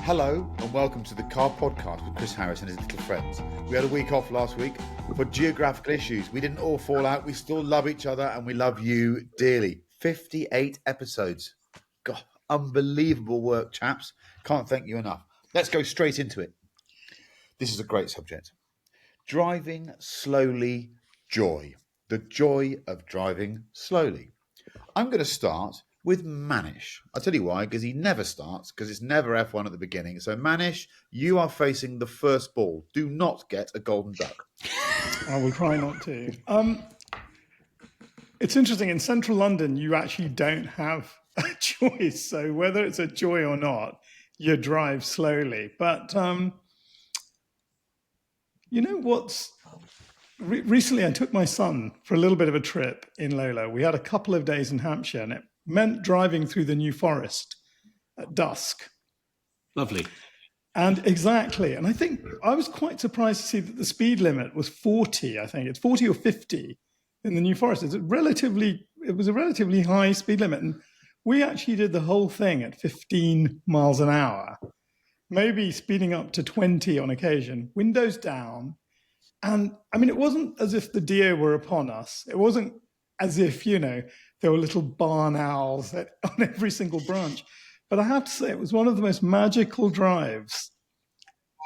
Hello and welcome to the Car Podcast with Chris Harris and his little friends. We had a week off last week for geographical issues. We didn't all fall out. We still love each other and we love you dearly. 58 episodes. God, unbelievable work, chaps. Can't thank you enough. Let's go straight into it. This is a great subject. Driving slowly, joy. The joy of driving slowly. I'm going to start with Manish. I'll tell you why, because he never starts, because it's never F1 at the beginning. So Manish, you are facing the first ball. Do not get a golden duck. I will try not to. It's interesting, in central London, you actually don't have a choice. So whether it's a joy or not, you drive slowly. But you know what's... Recently, I took my son for a little bit of a trip in Lola. We had a couple of days in Hampshire, and it meant driving through the New Forest at dusk. Lovely. And exactly. And I think I was quite surprised to see that the speed limit was 40, I think. It's 40 or 50 in the New Forest. It was a relatively high speed limit. And we actually did the whole thing at 15 miles an hour, maybe speeding up to 20 on occasion, windows down. And I mean, it wasn't as if the deer were upon us. It wasn't as if, there were little barn owls on every single branch. But I have to say, it was one of the most magical drives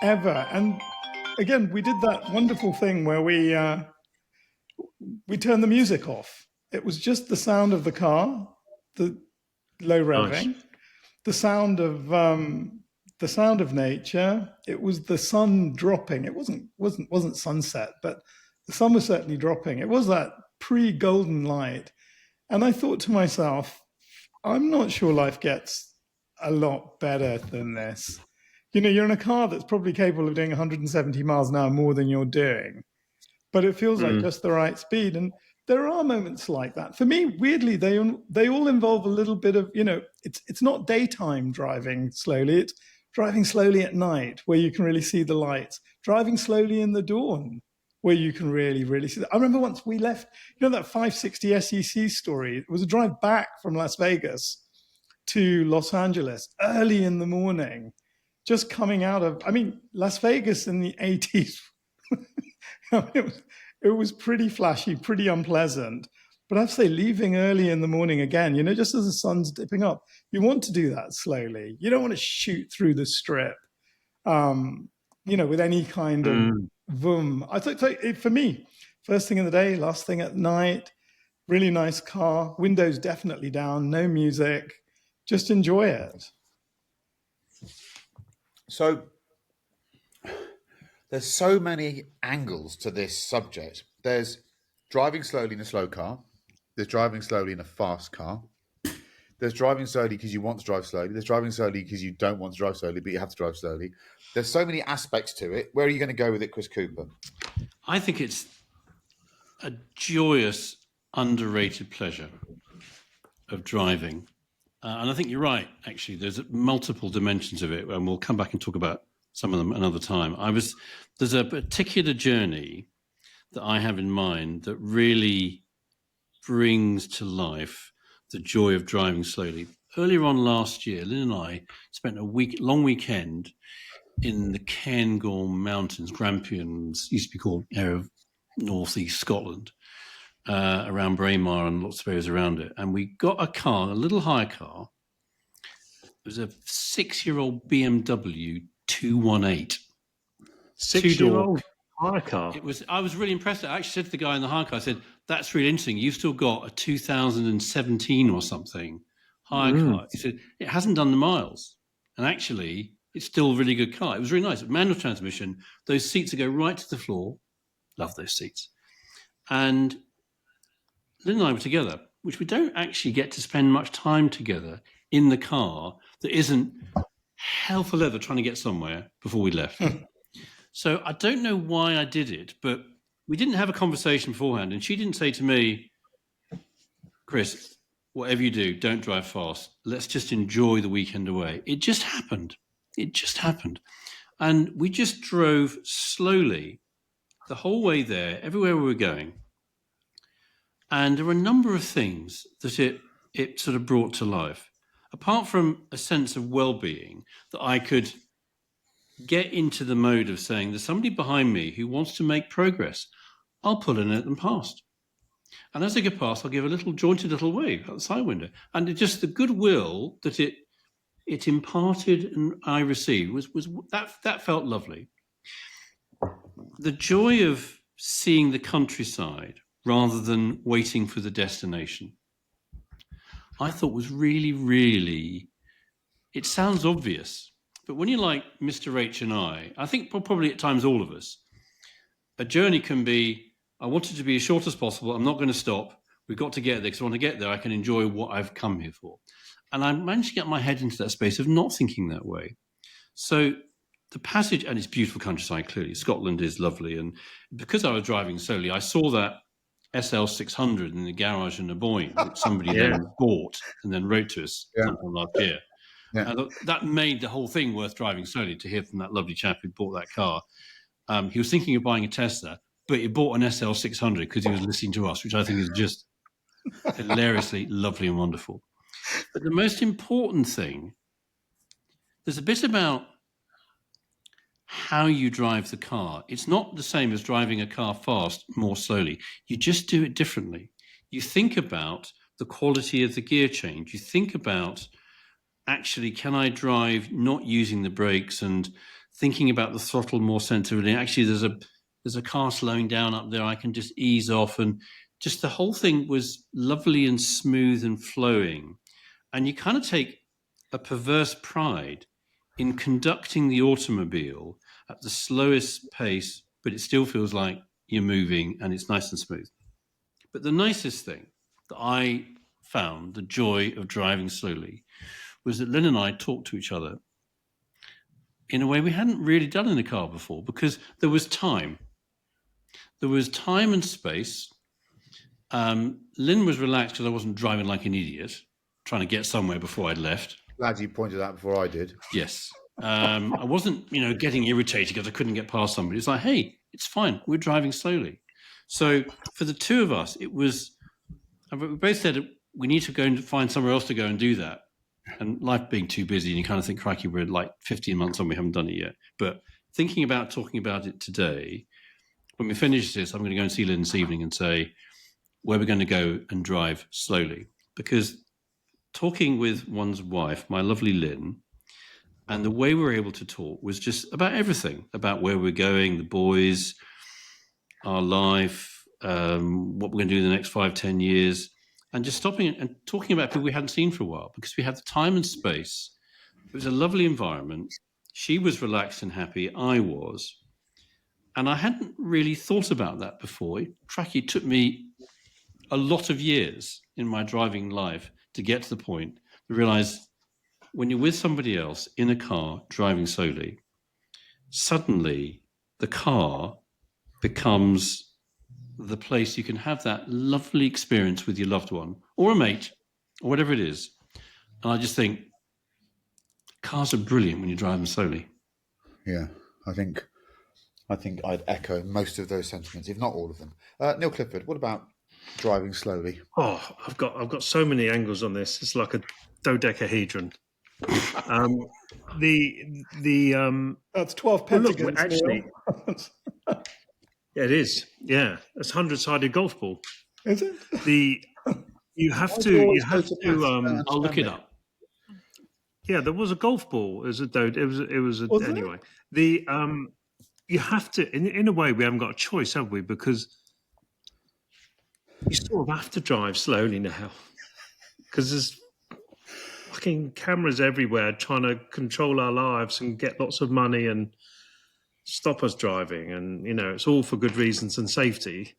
ever. And again, we did that wonderful thing where we turned the music off. It was just the sound of the car, the low revving, nice. the sound of nature. It was the sun dropping. It wasn't sunset, but the sun was certainly dropping. It was that pre-golden light. And I thought to myself, I'm not sure life gets a lot better than this. You're in a car that's probably capable of doing 170 miles an hour more than you're doing, but it feels like just the right speed. And there are moments like that. For me, weirdly, they all involve a little bit of, it's not daytime driving slowly. It's driving slowly at night where you can really see the lights, driving slowly in the dawn where you can really, really see that. I remember once we left, that 560 SEC story. It was a drive back from Las Vegas to Los Angeles early in the morning, just coming out of, Las Vegas in the 80s. It was pretty flashy, pretty unpleasant. But I have to say, leaving early in the morning again, just as the sun's dipping up, you want to do that slowly. You don't want to shoot through the strip, with any kind of vroom. I think for me, first thing in the day, last thing at night, really nice car, windows definitely down, no music, just enjoy it. So there's so many angles to this subject. There's driving slowly in a slow car. There's driving slowly in a fast car. There's driving slowly because you want to drive slowly. There's driving slowly because you don't want to drive slowly, but you have to drive slowly. There's so many aspects to it. Where are you going to go with it, Chris Cooper? I think it's a joyous, underrated pleasure of driving. And I think you're right, actually. There's multiple dimensions of it, and we'll come back and talk about some of them another time. There's a particular journey that I have in mind that really brings to life the joy of driving slowly. Earlier on last year, Lynn and I spent a long weekend in the Cairngorm Mountains, Grampians, used to be called area of northeast Scotland, around Braemar and lots of areas around it. And we got a car, a little hire car. It was a 6-year-old BMW 218. 6-year-old hire car? I was really impressed. I actually said to the guy in the hire car, I said, that's really interesting. You've still got a 2017 or something hire car. He said, it hasn't done the miles. And actually, it's still a really good car. It was really nice. Manual transmission, those seats that go right to the floor. Love those seats. And Lynn and I were together, which we don't actually get to spend much time together in the car that isn't hell for leather trying to get somewhere before we left. So I don't know why I did it, but we didn't have a conversation beforehand. And she didn't say to me, Chris, whatever you do, don't drive fast. Let's just enjoy the weekend away. It just happened. And we just drove slowly the whole way there, everywhere we were going. And there were a number of things that it sort of brought to life. Apart from a sense of well-being, that I could get into the mode of saying there's somebody behind me who wants to make progress. I'll pull in and let them past. And as they go past, I'll give a little jaunty little wave out the side window. And it just the goodwill that it imparted and I received was that felt lovely. The joy of seeing the countryside rather than waiting for the destination, I thought was really, really, it sounds obvious, but when you're like Mr. H and I think probably at times all of us, a journey can be, I want it to be as short as possible. I'm not going to stop. We've got to get there because I want to get there. I can enjoy what I've come here for. And I managed to get my head into that space of not thinking that way. So the passage, and it's beautiful countryside, clearly. Scotland is lovely. And because I was driving slowly, I saw that SL 600 in the garage in Aboyne, which somebody then bought and then wrote to us sometime last year. Yeah. And that made the whole thing worth driving slowly to hear from that lovely chap who bought that car. He was thinking of buying a Tesla, but he bought an SL 600 because he was listening to us, which I think is just hilariously lovely and wonderful. But the most important thing, there's a bit about how you drive the car. It's not the same as driving a car fast, more slowly. You just do it differently. You think about the quality of the gear change. You think about, actually, can I drive not using the brakes and thinking about the throttle more sensitively? Actually, there's a car slowing down up there. I can just ease off. And just the whole thing was lovely and smooth and flowing. And you kind of take a perverse pride in conducting the automobile at the slowest pace, but it still feels like you're moving and it's nice and smooth. But the nicest thing that I found, the joy of driving slowly, was that Lynn and I talked to each other in a way we hadn't really done in a car before, because there was time. There was time and space. Lynn was relaxed because I wasn't driving like an idiot, trying to get somewhere before I'd left. Glad you pointed out before I did. Yes. I wasn't, getting irritated because I couldn't get past somebody. It's like, hey, it's fine. We're driving slowly. So for the two of us, it was, we both said we need to go and find somewhere else to go and do that. And life being too busy, and you kind of think, crikey, we're like 15 months on, we haven't done it yet. But thinking about talking about it today, when we finish this, I'm going to go and see Lynn this evening and say where we're going to go and drive slowly. Because talking with one's wife, my lovely Lynn, and the way we were able to talk was just about everything, about where we're going, the boys, our life, what we're going to do in the next 5-10 years, and just stopping and talking about people we hadn't seen for a while, because we had the time and space. It was a lovely environment. She was relaxed and happy. I was. And I hadn't really thought about that before. It took me a lot of years in my driving life to get to the point to realize when you're with somebody else in a car driving slowly, suddenly the car becomes the place you can have that lovely experience with your loved one or a mate or whatever it is. And I just think cars are brilliant when you drive them slowly. Yeah, I think I'd echo most of those sentiments, if not all of them. Neil Clifford, what about driving slowly? Oh, I've got so many angles on this. It's like a dodecahedron. That's 12 pentagons. Actually, yeah, it is. Yeah, it's 100-sided golf ball. Is it? You have to. I'll look it up. Yeah, there was a golf ball. It was anyway. You have to. In a way, we haven't got a choice, have we? Because you sort of have to drive slowly now, because there's fucking cameras everywhere trying to control our lives and get lots of money and stop us driving, and it's all for good reasons and safety.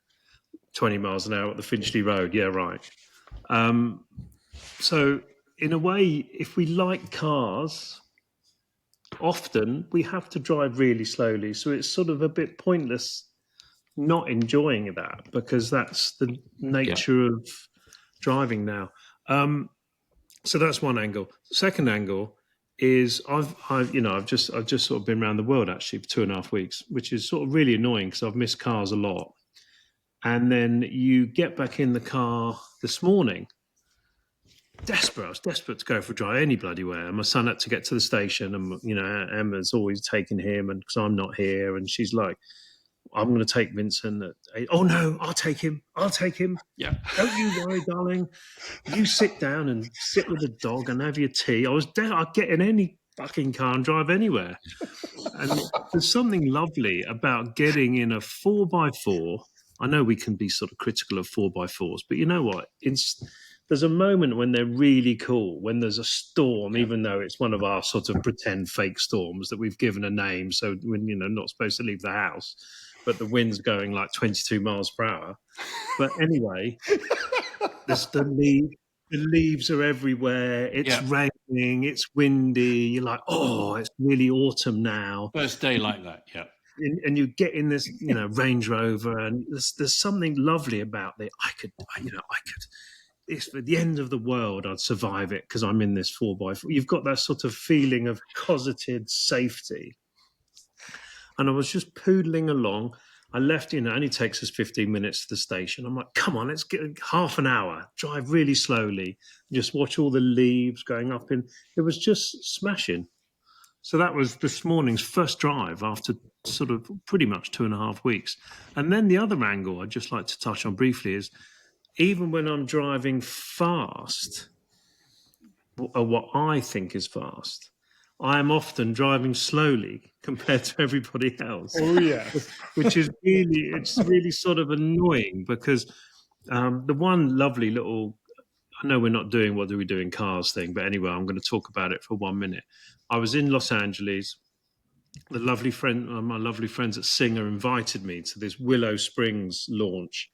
20 miles an hour at the Finchley Road, yeah, right. So in a way, if we like cars, often we have to drive really slowly, so it's sort of a bit pointless not enjoying that, because that's the nature of driving now. So that's one angle. Second angle is I've just sort of been around the world actually for 2.5 weeks, which is sort of really annoying because I've missed cars a lot. And then you get back in the car this morning desperate. I was desperate to go for a drive any bloody way. And my son had to get to the station, and Emma's always taking him, and because I'm not here, and she's like, "I'm going to take Vincent." Oh no, I'll take him. I'll take him. Yeah. Don't you worry, darling. You sit down and sit with the dog and have your tea. I'd get in any fucking car and drive anywhere. And there's something lovely about getting in a 4x4. I know we can be sort of critical of 4x4s, but you know what? There's a moment when they're really cool, when there's a storm, even though it's one of our sort of pretend fake storms that we've given a name. So when, not supposed to leave the house, but the wind's going like 22 miles per hour. But anyway, the leaves are everywhere. It's raining. It's windy. You're like, oh, it's really autumn now. First day like that, yeah. And you get in this, Range Rover, and there's something lovely about it. If at the end of the world I'd survive it because I'm in this 4x4. You've got that sort of feeling of cosseted safety. And I was just poodling along. I left, it only takes us 15 minutes to the station. I'm like, come on, let's get half an hour, drive really slowly, just watch all the leaves going up in. It was just smashing. So that was this morning's first drive after sort of pretty much 2.5 weeks. And then the other angle I'd just like to touch on briefly is even when I'm driving fast, or what I think is fast, I am often driving slowly compared to everybody else. Oh, yes. Which is really sort of annoying because the one lovely little, I know we're not doing what do we do in cars thing, but anyway, I'm going to talk about it for 1 minute. I was in Los Angeles. My lovely friends at Singer invited me to this Willow Springs launch,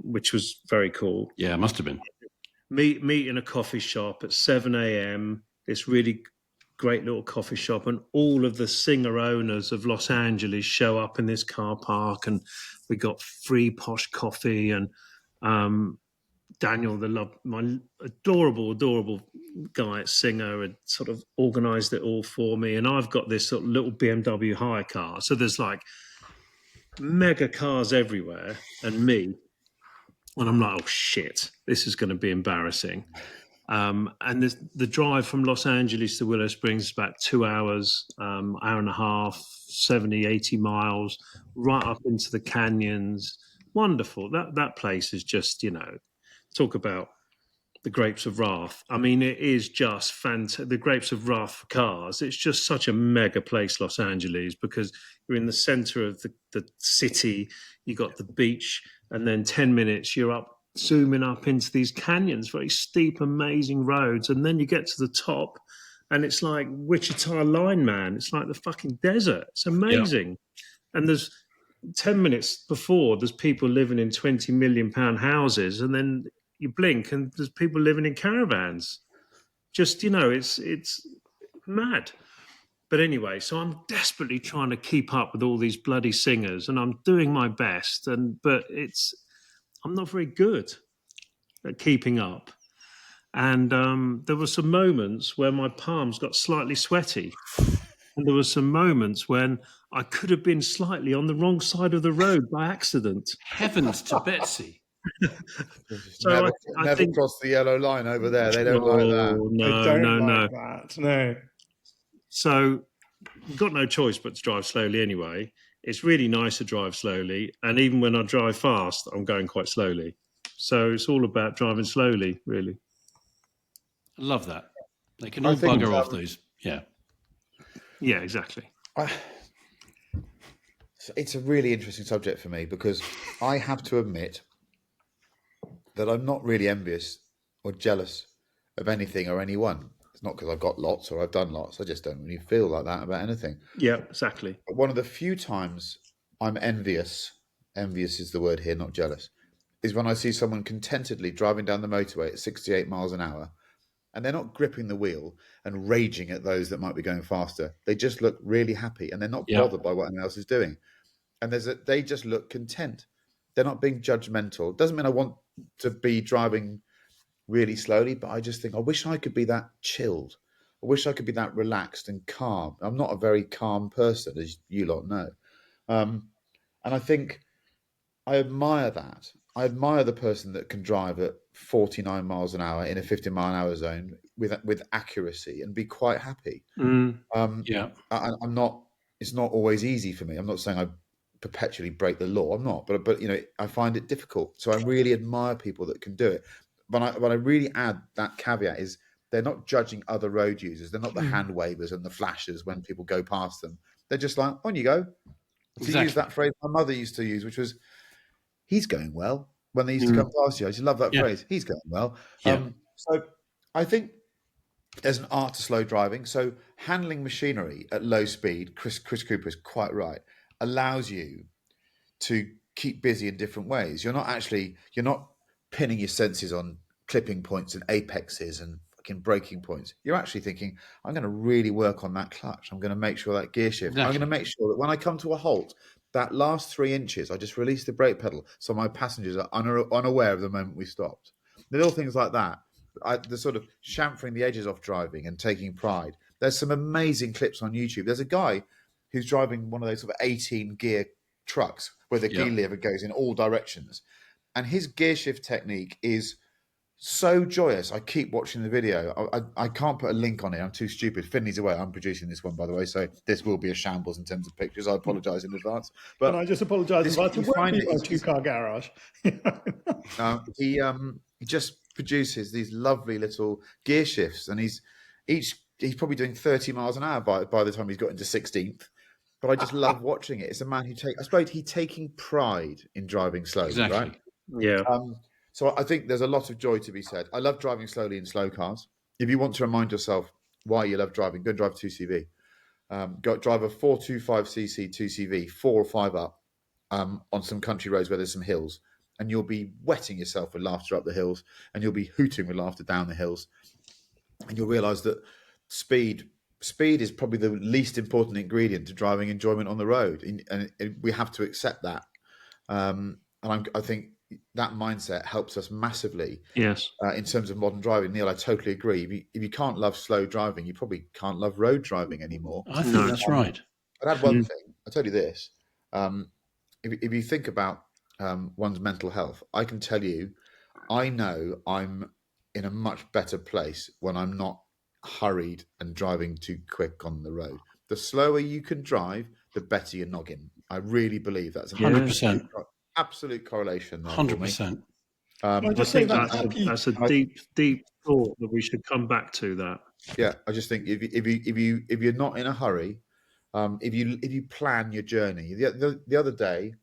which was very cool. Yeah, it must have been. Meet in a coffee shop at 7 a.m. This really great little coffee shop, and all of the Singer owners of Los Angeles show up in this car park, and we got free posh coffee. And Daniel, my adorable guy at Singer, had sort of organised it all for me. And I've got this sort of little BMW hire car, so there's like mega cars everywhere, and me. And I'm like, oh shit, this is going to be embarrassing. And the drive from Los Angeles to Willow Springs is about 2 hours, hour and a half, 70, 80 miles, right up into the canyons. Wonderful. That place is just, talk about the grapes of wrath. I mean, it is just fantastic. The grapes of wrath for cars. It's just such a mega place, Los Angeles, because you're in the center of the city. You got the beach, and then 10 minutes you're up, zooming up into these canyons, very steep, amazing roads. And then you get to the top and it's like Wichita Lineman. It's like the fucking desert. It's amazing. Yeah. And there's 10 minutes before, there's people living in 20 million pound houses. And then you blink and there's people living in caravans. Just, it's mad. But anyway, so I'm desperately trying to keep up with all these bloody singers, and I'm doing my best. But I'm not very good at keeping up. And there were some moments where my palms got slightly sweaty. And there were some moments when I could have been slightly on the wrong side of the road by accident. Heavens to Betsy. So never think, cross the yellow line over there. They don't like that. No. So you've got no choice but to drive slowly anyway. It's really nice to drive slowly. And even when I drive fast, I'm going quite slowly. So it's all about driving slowly, really. I love that. They can all bugger off those. Yeah. Yeah, exactly. It's a really interesting subject for me because I have to admit that I'm not really envious or jealous of anything or anyone. It's not because I've got lots or I've done lots. I just don't really feel like that about anything. Yeah, exactly. But one of the few times I'm envious is the word here, not jealous, is when I see someone contentedly driving down the motorway at 68 miles an hour and they're not gripping the wheel and raging at those that might be going faster. They just look really happy and they're not bothered by what anyone else is doing. And they just look content. They're not being judgmental. Doesn't mean I want to be driving really slowly, but I just think I wish I could be that chilled. I wish I could be that relaxed and calm. I'm not a very calm person, as you lot know. And I think I admire that. I admire the person that can drive at 49 miles an hour in a 50-mile-an-hour zone with accuracy and be quite happy. Yeah. I'm not. It's not always easy for me. I'm not saying I perpetually break the law. I'm not, but I find it difficult. So I really admire people that can do it. But I really add that caveat is they're not judging other road users. They're not the hand wavers and the flashers when people go past them. They're just like, on you go. To use that phrase my mother used to use, which was, he's going well. When they used to come past you, I just love that phrase. He's going well. Yeah. So I think there's an art to slow driving. So handling machinery at low speed, Chris Cooper is quite right, allows you to keep busy in different ways. You're not pinning your senses on clipping points and apexes and fucking braking points. You're actually thinking, I'm going to really work on that clutch. I'm going to make sure that gear shift. Exactly. I'm going to make sure that when I come to a halt, that last 3 inches, I just release the brake pedal so my passengers are unaware of the moment we stopped. Little things like that. The sort of chamfering the edges off driving and taking pride. There's some amazing clips on YouTube. There's a guy who's driving one of those sort of 18 gear trucks where the gear lever goes in all directions. And his gear shift technique is so joyous. I keep watching the video. I can't put a link on it. I'm too stupid. Finley's away. I'm producing this one, by the way, so this will be a shambles in terms of pictures. I apologise in advance. But and I just apologise if I to work in my two-car garage. He just produces these lovely little gear shifts, and he's probably doing 30 miles an hour by the time he's got into 16th. But I just love watching it. It's a man he's taking pride in driving slowly, right? Yeah. So I think there's a lot of joy to be said. I love driving slowly in slow cars. If you want to remind yourself why you love driving, go and drive 2CV. Go drive a 425cc 2CV, 4 or 5 up on some country roads where there's some hills, and you'll be wetting yourself with laughter up the hills, and you'll be hooting with laughter down the hills, and you'll realise that speed is probably the least important ingredient to driving enjoyment on the road, and we have to accept that. And I think that mindset helps us massively. Yes. In terms of modern driving, Neil, I totally agree. If you can't love slow driving, you probably can't love road driving anymore. I think that's right. I'd add one thing. I'll tell you this. If you think about one's mental health, I can tell you, I know I'm in a much better place when I'm not hurried and driving too quick on the road. The slower you can drive, the better your noggin. I really believe that's 100%. Absolute correlation. 100%. I think that's a deep thought that we should come back to that. Yeah, I just think if you're not in a hurry, if you plan your journey. The other day,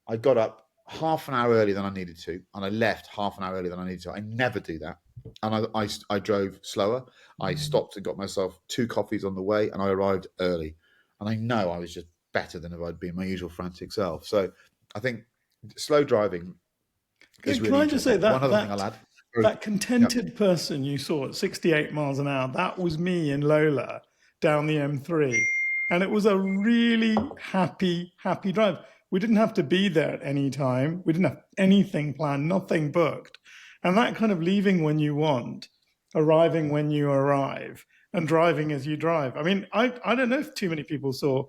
I got up half an hour earlier than I needed to, and I left half an hour earlier than I needed to. I never do that, and I drove slower. I stopped and got myself 2 coffees on the way, and I arrived early. And I know I was just better than if I'd been my usual frantic self. So I think slow driving. Can I just say that one other thing I'll add? That contented person you saw at 68 miles an hour, that was me in Lola down the M3. And it was a really happy drive. We didn't have to be there at any time. We didn't have anything planned, nothing booked. And that kind of leaving when you want, arriving when you arrive, and driving as you drive. I mean, I don't know if too many people saw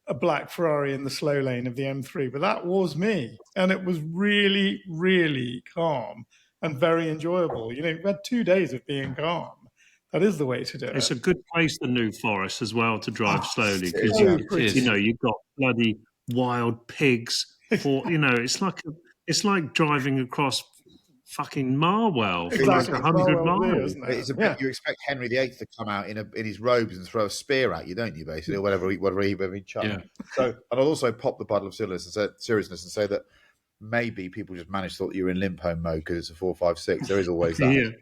a black Ferrari in the slow lane of the M3, but that was me. And it was really, really calm and very enjoyable. You know, we had 2 days of being calm. That is the way to do it. It's a good place, the New Forest, as well, to drive slowly, because you've got bloody wild pigs. It's like driving across fucking Marwell for like 100 miles. You expect Henry VIII to come out in his robes and throw a spear at you, don't you? Basically, or whatever he chucked. Yeah. So, and I'll also pop the bottle of seriousness and say that maybe people just managed to thought you were in limp home mode because it's a 456. There is always that.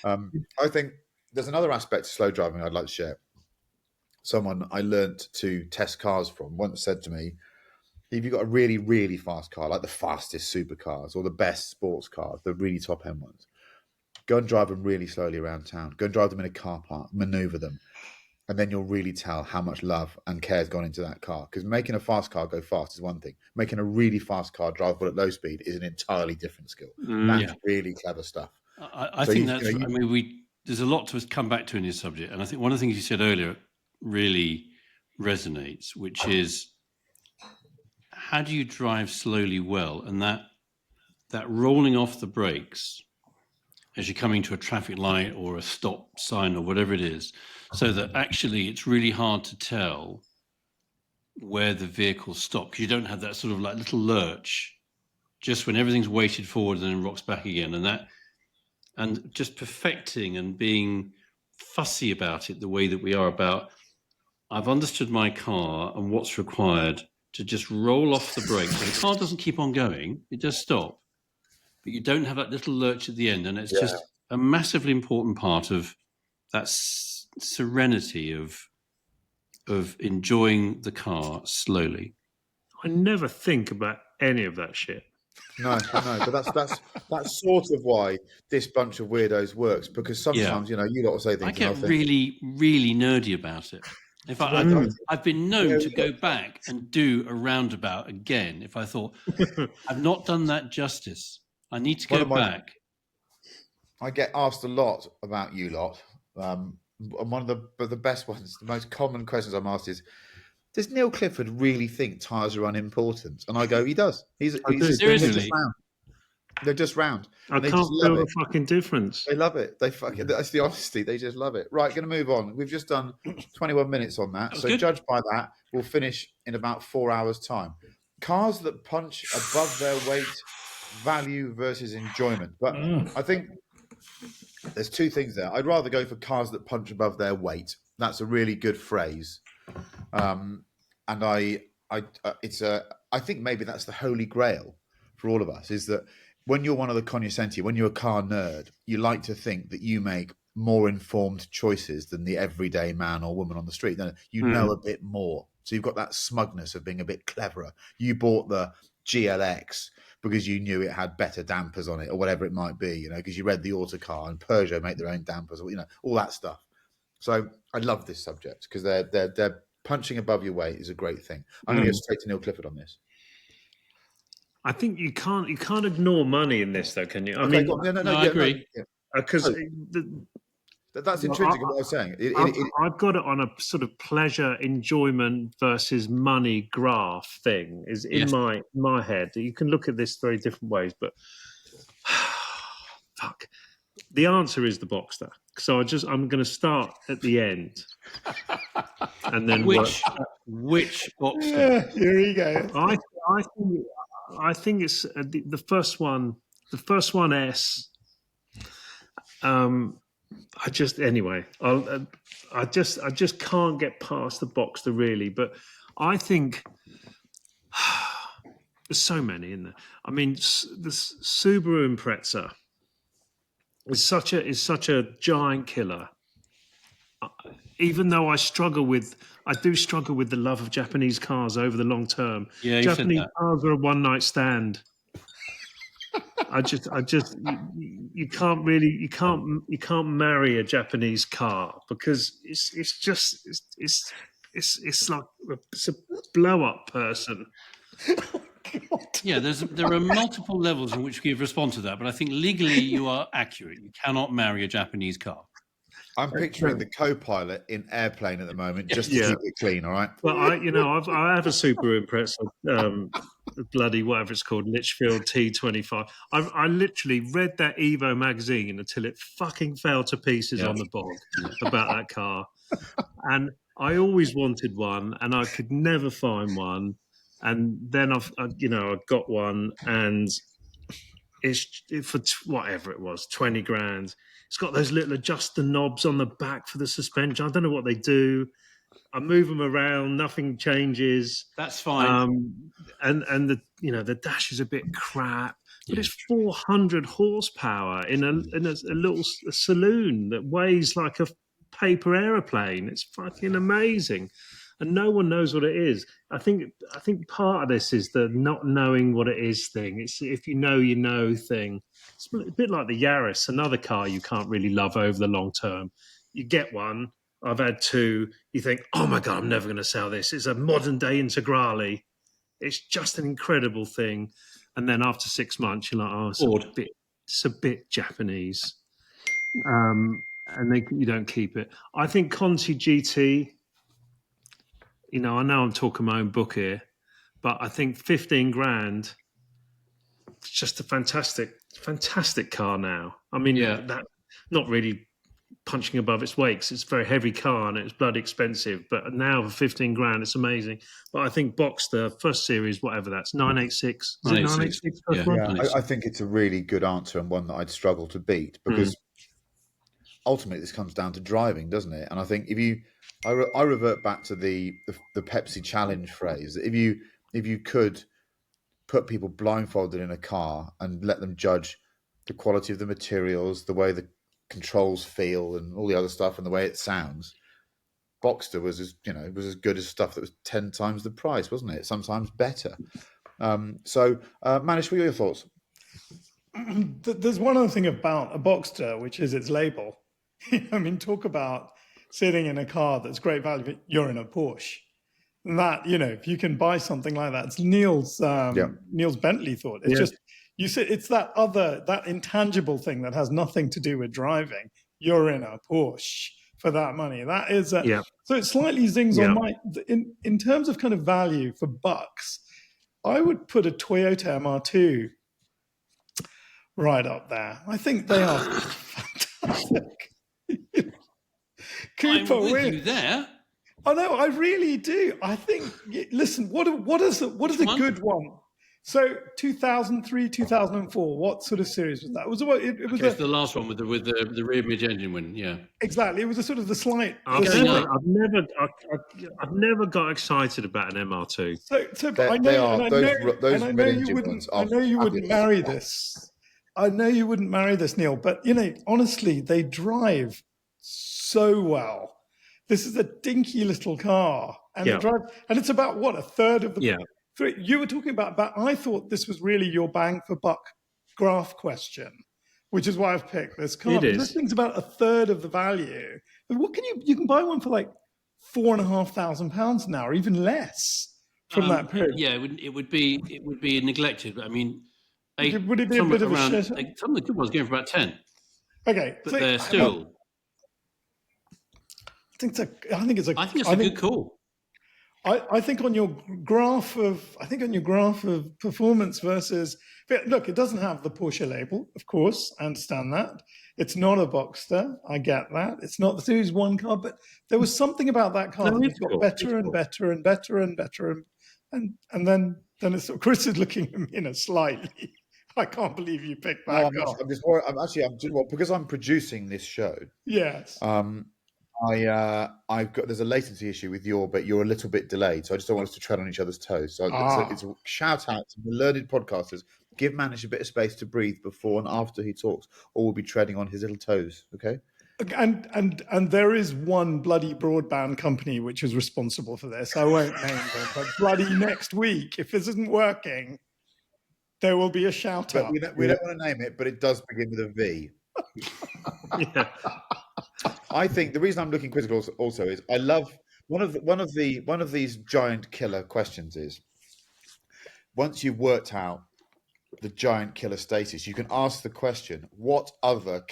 I think there's another aspect to slow driving I'd like to share. Someone I learnt to test cars from once said to me, if you've got a really, really fast car, like the fastest supercars or the best sports cars, the really top-end ones, go and drive them really slowly around town. Go and drive them in a car park, maneuver them, and then you'll really tell how much love and care has gone into that car. Because making a fast car go fast is one thing. Making a really fast car drivable at low speed is an entirely different skill. That's really clever stuff. I think that's... I mean, there's a lot to come back to in this subject. And I think one of the things you said earlier really resonates, which is... how do you drive slowly well? And that that rolling off the brakes as you're coming to a traffic light or a stop sign or whatever it is, so that actually it's really hard to tell where the vehicle stopped, because you don't have that sort of like little lurch just when everything's weighted forward and then rocks back again. And just perfecting and being fussy about it the way that we are about, I've understood my car and what's required to just roll off the brakes. So the car doesn't keep on going, it does stop, but you don't have that little lurch at the end. And it's just a massively important part of that serenity of enjoying the car slowly. I never think about any of that shit. No, but that's sort of why this bunch of weirdos works, because sometimes you lot will say things. I get really, really nerdy about it. In fact, I've been known to go back and do a roundabout again if I thought I've not done that justice. I need to go back. I get asked a lot about you lot. And one of the best ones, the most common questions I'm asked is, does Neil Clifford really think tyres are unimportant? And I go, he does. Seriously. They're just round. I can't feel the fucking difference. They love it. That's the honesty. They just love it. Right, going to move on. We've just done 21 minutes on that. So judged by that, we'll finish in about 4 hours' time. Cars that punch above their weight, value versus enjoyment. But I think there's two things there. I'd rather go for cars that punch above their weight. That's a really good phrase. And I think maybe that's the holy grail for all of us, is that when you're one of the cognoscenti, when you're a car nerd, you like to think that you make more informed choices than the everyday man or woman on the street. You know a bit more. So you've got that smugness of being a bit cleverer. You bought the GLX because you knew it had better dampers on it or whatever it might be, because you read the Autocar and Peugeot make their own dampers, all that stuff. So I love this subject because they're punching above your weight is a great thing. I'm going to go straight to Neil Clifford on this. I think you can't ignore money in this, though, can you? I agree. Because that's intrinsic in what I was saying. I've got it on a sort of pleasure, enjoyment versus money graph thing is in my head. You can look at this very different ways, but fuck. The answer is the Boxster. So I'm going to start at the end, and then which Boxster? Yeah, here you go. I think it's the first one. The first one S. I just can't get past the Boxster really, but I think there's so many in there. I mean, the Subaru Impreza is such a giant killer. Even though I do struggle with the love of Japanese cars over the long term. Yeah, Japanese cars are a one-night stand. You can't marry a Japanese car because it's like it's a blow-up person. Yeah, there are multiple levels in which we have responded to that, but I think legally you are accurate. You cannot marry a Japanese car. I'm picturing the co-pilot in Airplane at the moment, just to keep it clean. All right. Well, I have a Subaru Impreza, bloody whatever it's called, Litchfield T25. I literally read that Evo magazine until it fucking fell to pieces on the bog about that car, and I always wanted one, and I could never find one. And then I got one, and it's for whatever it was, 20 grand. It's got those little adjuster knobs on the back for the suspension. I don't know what they do. I move them around, nothing changes. That's fine. And the dash is a bit crap, but it's 400 horsepower in a little saloon that weighs like a paper aeroplane. It's fucking amazing. And no one knows what it is. I think part of this is the not knowing what it is thing. It's if you know thing. It's a bit like the Yaris, another car you can't really love over the long term. You get one. I've had two. You think, oh my God, I'm never going to sell this. It's a modern day Integrale. It's just an incredible thing. And then after 6 months, you're like, oh, it's a bit Japanese. And then you don't keep it. I think Conti GT. I know I'm talking my own book here, but I think 15 grand just a fantastic car now. I mean, that not really punching above its weight 'cause it's a very heavy car and it's bloody expensive. But now for 15 grand, it's amazing. But I think Boxster first series, whatever that's 986. Is it 986? I think it's a really good answer and one that I'd struggle to beat because ultimately this comes down to driving, doesn't it? And I think I revert back to the Pepsi challenge phrase. If you could put people blindfolded in a car and let them judge the quality of the materials, the way the controls feel, and all the other stuff, and the way it sounds, Boxster was as good as stuff that was 10 times the price, wasn't it? Sometimes better. So, Manish, what are your thoughts? There's one other thing about a Boxster, which is its label. I mean, talk about sitting in a car that's great value, but you're in a Porsche. And that, if you can buy something like that, it's Neil's Bentley thought. It's just, you said it's that intangible thing that has nothing to do with driving. You're in a Porsche for that money. That is, so it slightly zings on my, in terms of kind of value for bucks, I would put a Toyota MR2 right up there. I think they are fantastic. Cooper I'm with you there. Oh no, I really do. I think. Listen, what is a good one? So 2003, 2004. What sort of series was that? It was the last one with the Reimage engine one. Yeah, exactly. It was a sort of the slight. I've never got excited about an MR2. So I know you wouldn't marry this. I know you wouldn't marry this, Neil. But honestly, they drive so well. This is a dinky little car, and it's about a third of the. Yeah. You were talking about, but I thought this was really your bang for buck graph question, which is why I've picked this car. This thing's about a third of the value. But what can you can buy one for like £4,500 now, or even less from that period. Yeah, it would be neglected. But I mean, would it be a bit of a shit? Some of the good ones going for about 10. Okay, but they're still. I think it's a good call. I think on your graph of performance versus look, it doesn't have the Porsche label, of course. I understand that. It's not a Boxster. I get that. It's not the Series 1 car, but there was something about that car that got better and better and better and better, and then it's Chris is looking at me slightly. I can't believe you picked that car. I'm just worried. Because I'm producing this show. Yes. There's a latency issue with but you're a little bit delayed, so I just don't want us to tread on each other's toes. So it's a shout out to the learned podcasters. Give Manish a bit of space to breathe before and after he talks, or we'll be treading on his little toes. Okay. And there is one bloody broadband company which is responsible for this. I won't name them, but bloody next week, if this isn't working, there will be a shout out. We don't want to name it, but it does begin with a V. Yeah. I think the reason I'm looking critical also is I love one of these giant killer questions is once you've worked out the giant killer status, you can ask the question, what other,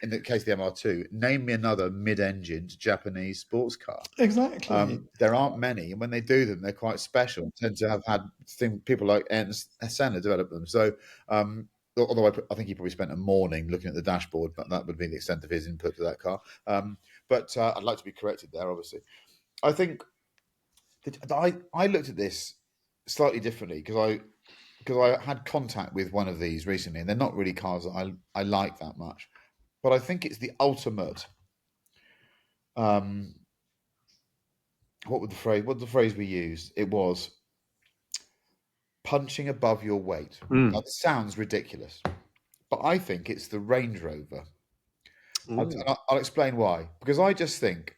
in the case of the MR2, name me another mid-engined Japanese sports car. Exactly. There aren't many, and when they do them, they're quite special. Tend to have had people like Ernst Senna develop them. So, although I think he probably spent a morning looking at the dashboard, but that would be the extent of his input to that car. But I'd like to be corrected there, obviously. I think that I looked at this slightly differently because I had contact with one of these recently, and they're not really cars that I like that much. But I think it's the ultimate. What was the phrase we used? It was punching above your weight. Now, this sounds ridiculous, but I think it's the Range Rover. I'll explain why. Because I just think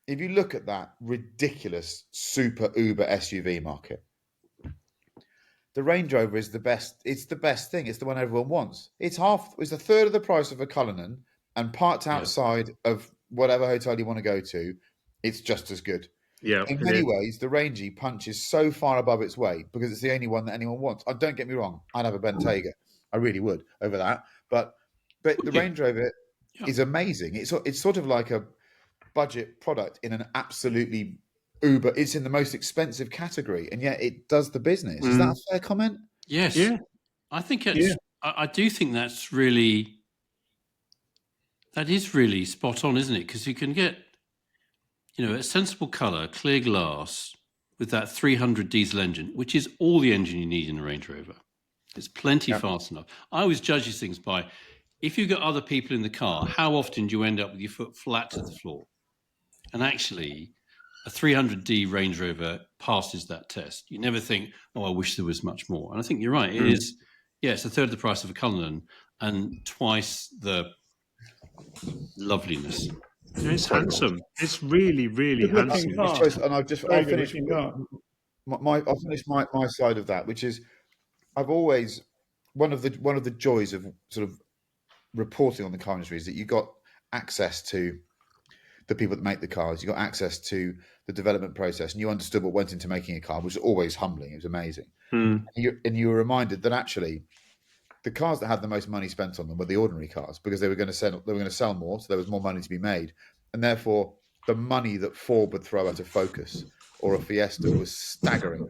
if you look at that ridiculous super Uber SUV market, the Range Rover is the best. It's the best thing. It's the one everyone wants. It's a third of the price of a Cullinan, and parked outside of whatever hotel you want to go to, it's just as good. Yeah. In many ways, the Rangey punches so far above its weight because it's the only one that anyone wants. Don't get me wrong. I'd have a Bentayga. I really would over that. But the Range Rover is amazing. It's sort of like a budget product in an absolutely Uber. It's in the most expensive category, and yet it does the business. Is that a fair comment? Yes. Yeah. I think it's. I do think that is really spot on, isn't it? Because you can get, a sensible colour, clear glass with that 300 diesel engine, which is all the engine you need in a Range Rover. It's plenty fast enough. I always judge these things by, if you've got other people in the car, how often do you end up with your foot flat to the floor? And actually, a 300D Range Rover passes that test. You never think, I wish there was much more. And I think you're right. It is, it's a third of the price of a Cullinan and twice the loveliness. It's handsome. It's really, really handsome. And I'll finish my side of that, which is I've always one of the joys of sort of reporting on the car industry is that you got access to the people that make the cars, you got access to the development process, and you understood what went into making a car, which was always humbling. It was amazing. And you were reminded that actually the cars that had the most money spent on them were the ordinary cars, because they were going to sell more, so there was more money to be made, and therefore the money that Ford would throw at a Focus or a Fiesta was staggering.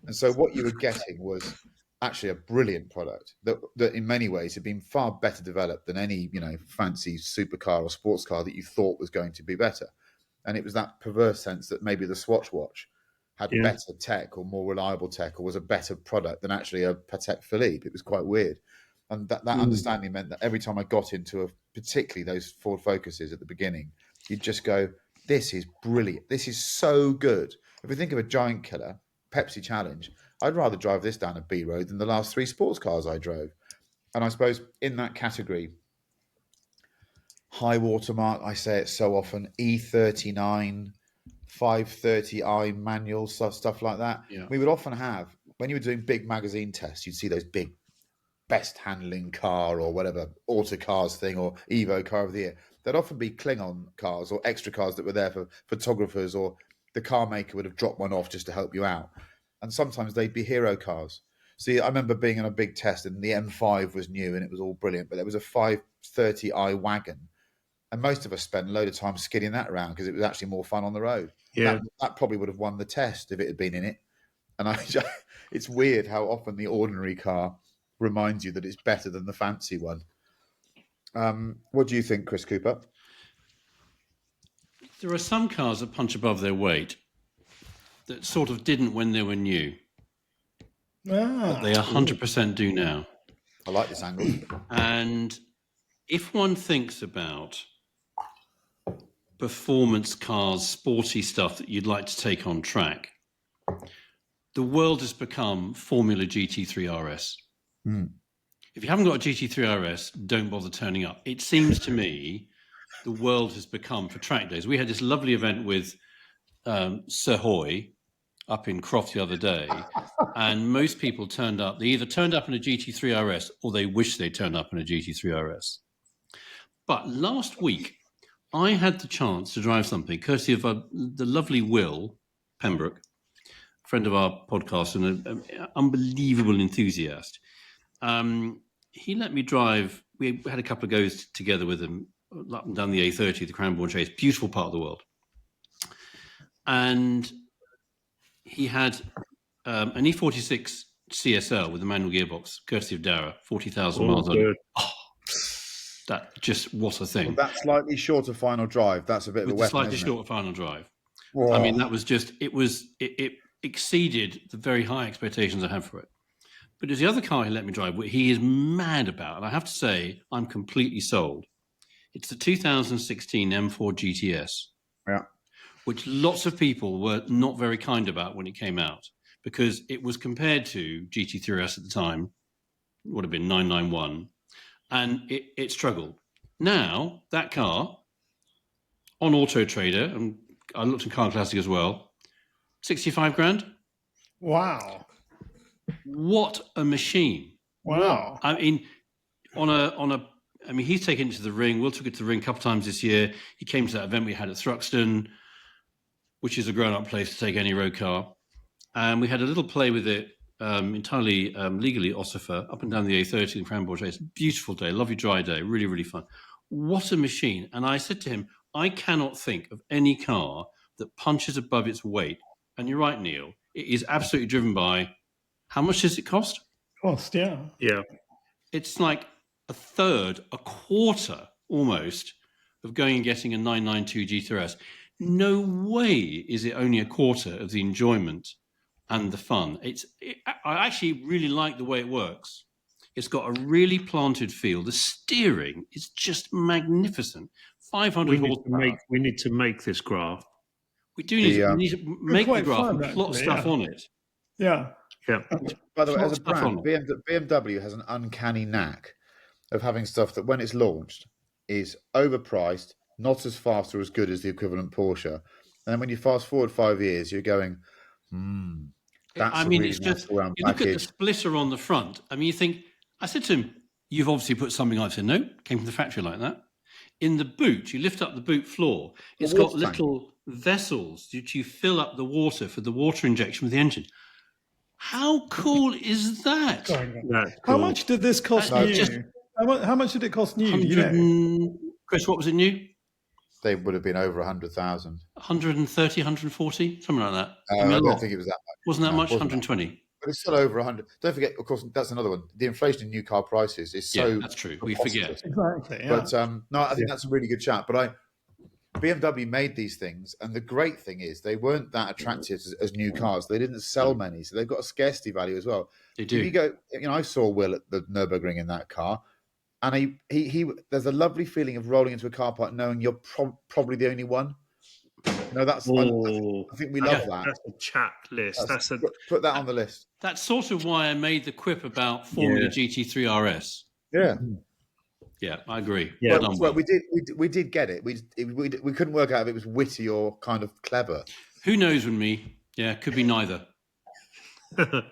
And so what you were getting was actually a brilliant product that in many ways had been far better developed than any fancy supercar or sports car that you thought was going to be better. And it was that perverse sense that maybe the Swatch watch had better tech or more reliable tech or was a better product than actually a Patek Philippe. It was quite weird. And that understanding meant that every time I got into particularly those Ford Focuses at the beginning, you'd just go, this is brilliant. This is so good. If we think of a giant killer, Pepsi Challenge, I'd rather drive this down a B road than the last 3 sports cars I drove. And I suppose in that category, high watermark, I say it so often, E39, 530i manual stuff like that. Yeah. We would often have, when you were doing big magazine tests, you'd see those big best handling car or whatever, Autocars thing or Evo car of the year. There'd often be Klingon cars or extra cars that were there for photographers, or the car maker would have dropped one off just to help you out. And sometimes they'd be hero cars. See, I remember being on a big test and the M5 was new and it was all brilliant, but there was a 530i wagon. And most of us spent a load of time skidding that around because it was actually more fun on the road. Yeah. That probably would have won the test if it had been in it. And it's weird how often the ordinary car reminds you that it's better than the fancy one. What do you think, Chris Cooper? There are some cars that punch above their weight that sort of didn't when they were new. But they 100% do now. I like this angle. And if one thinks about performance cars, sporty stuff that you'd like to take on track, the world has become Formula GT3 RS. If you haven't got a GT3 RS, don't bother turning up. It seems to me the world has become, for track days, we had this lovely event with Sir Hoy up in Croft the other day, and most people turned up. They either turned up in a GT3 RS or they wish they turned up in a GT3 RS. But last week, I had the chance to drive something courtesy of the lovely Will Pembroke, friend of our podcast and an unbelievable enthusiast. He let me drive. We had a couple of goes together with him up and down the A30, the Cranbourne Chase, beautiful part of the world. And he had an E46 CSL with a manual gearbox, courtesy of Dara, 40,000 miles on it. Oh, that just, what a thing. Well, that slightly shorter final drive, that's a bit of a weapon, slightly shorter final drive. Whoa. I mean, that was just, it exceeded the very high expectations I had for it. But there's the other car he let me drive, what he is mad about, and I have to say, I'm completely sold. It's the 2016 M4 GTS. Yeah. Which lots of people were not very kind about when it came out, because it was compared to GT3RS at the time, would have been 991, and it struggled. Now, that car, on Auto Trader, and I looked at Car Classic as well, 65 grand. Wow. What a machine. Wow. I mean, I mean, he's taken it to the ring. Will took it to the ring a couple of times this year. He came to that event we had at Thruxton, which is a grown-up place to take any road car. And we had a little play with it entirely legally, Ossifer, up and down the A30 in Cranbourne Chase. Beautiful day, lovely dry day, really, really fun. What a machine. And I said to him, I cannot think of any car that punches above its weight. And you're right, Neil. It is absolutely driven by, how much does it cost? Cost, yeah. Yeah. It's like a third, a quarter almost of going and getting a 992 GTRS. No way is it only a quarter of the enjoyment and the fun. I actually really like the way it works. It's got a really planted feel. The steering is just magnificent. 500 horsepower. We need to make this graph. We need to make the quite graph fun, and plot actually, stuff yeah. on it. Yeah. Yeah. By the way, Plot as a stuff brand, on BMW has an uncanny knack of having stuff that, when it's launched, is overpriced, not as fast or as good as the equivalent Porsche. And then when you fast forward 5 years, you're going, that's a really it's nice just, all-round you look at the package. splitter on the front. I mean, you think, I said to him, you've obviously put something on. I said, no, came from the factory like that. In the boot, you lift up the boot floor. It's got water tank. little vessels that you fill up the water for the water injection with the engine. How cool is that? That's How cool. much did this cost That's new? just- How much did it cost new? You know? Chris, what was it new? They would have been over 100,000. 130, 140, something like that. I don't think it was that much. Wasn't that No, much? wasn't that 120. But it's still over 100. Don't forget, of course, that's another one. The inflation in new car prices is so. Yeah, that's true. We forget. preposterous. Exactly. Yeah. But no, I think that's a really good chat. But BMW made these things, and the great thing is they weren't that attractive as new cars. They didn't sell many, so they've got a scarcity value as well. They do. If you go, I saw Will at the Nürburgring in that car, and he there's a lovely feeling of rolling into a car park knowing you're probably the only one. That's. I think we love that. That's a chat list. Put that on the list. That's sort of why I made the quip about Formula GT3 RS. Yeah. Yeah, I agree. Yeah. Well, we did get it. We couldn't work out if it was witty or kind of clever. Who knows with me? Yeah, could be neither. Right.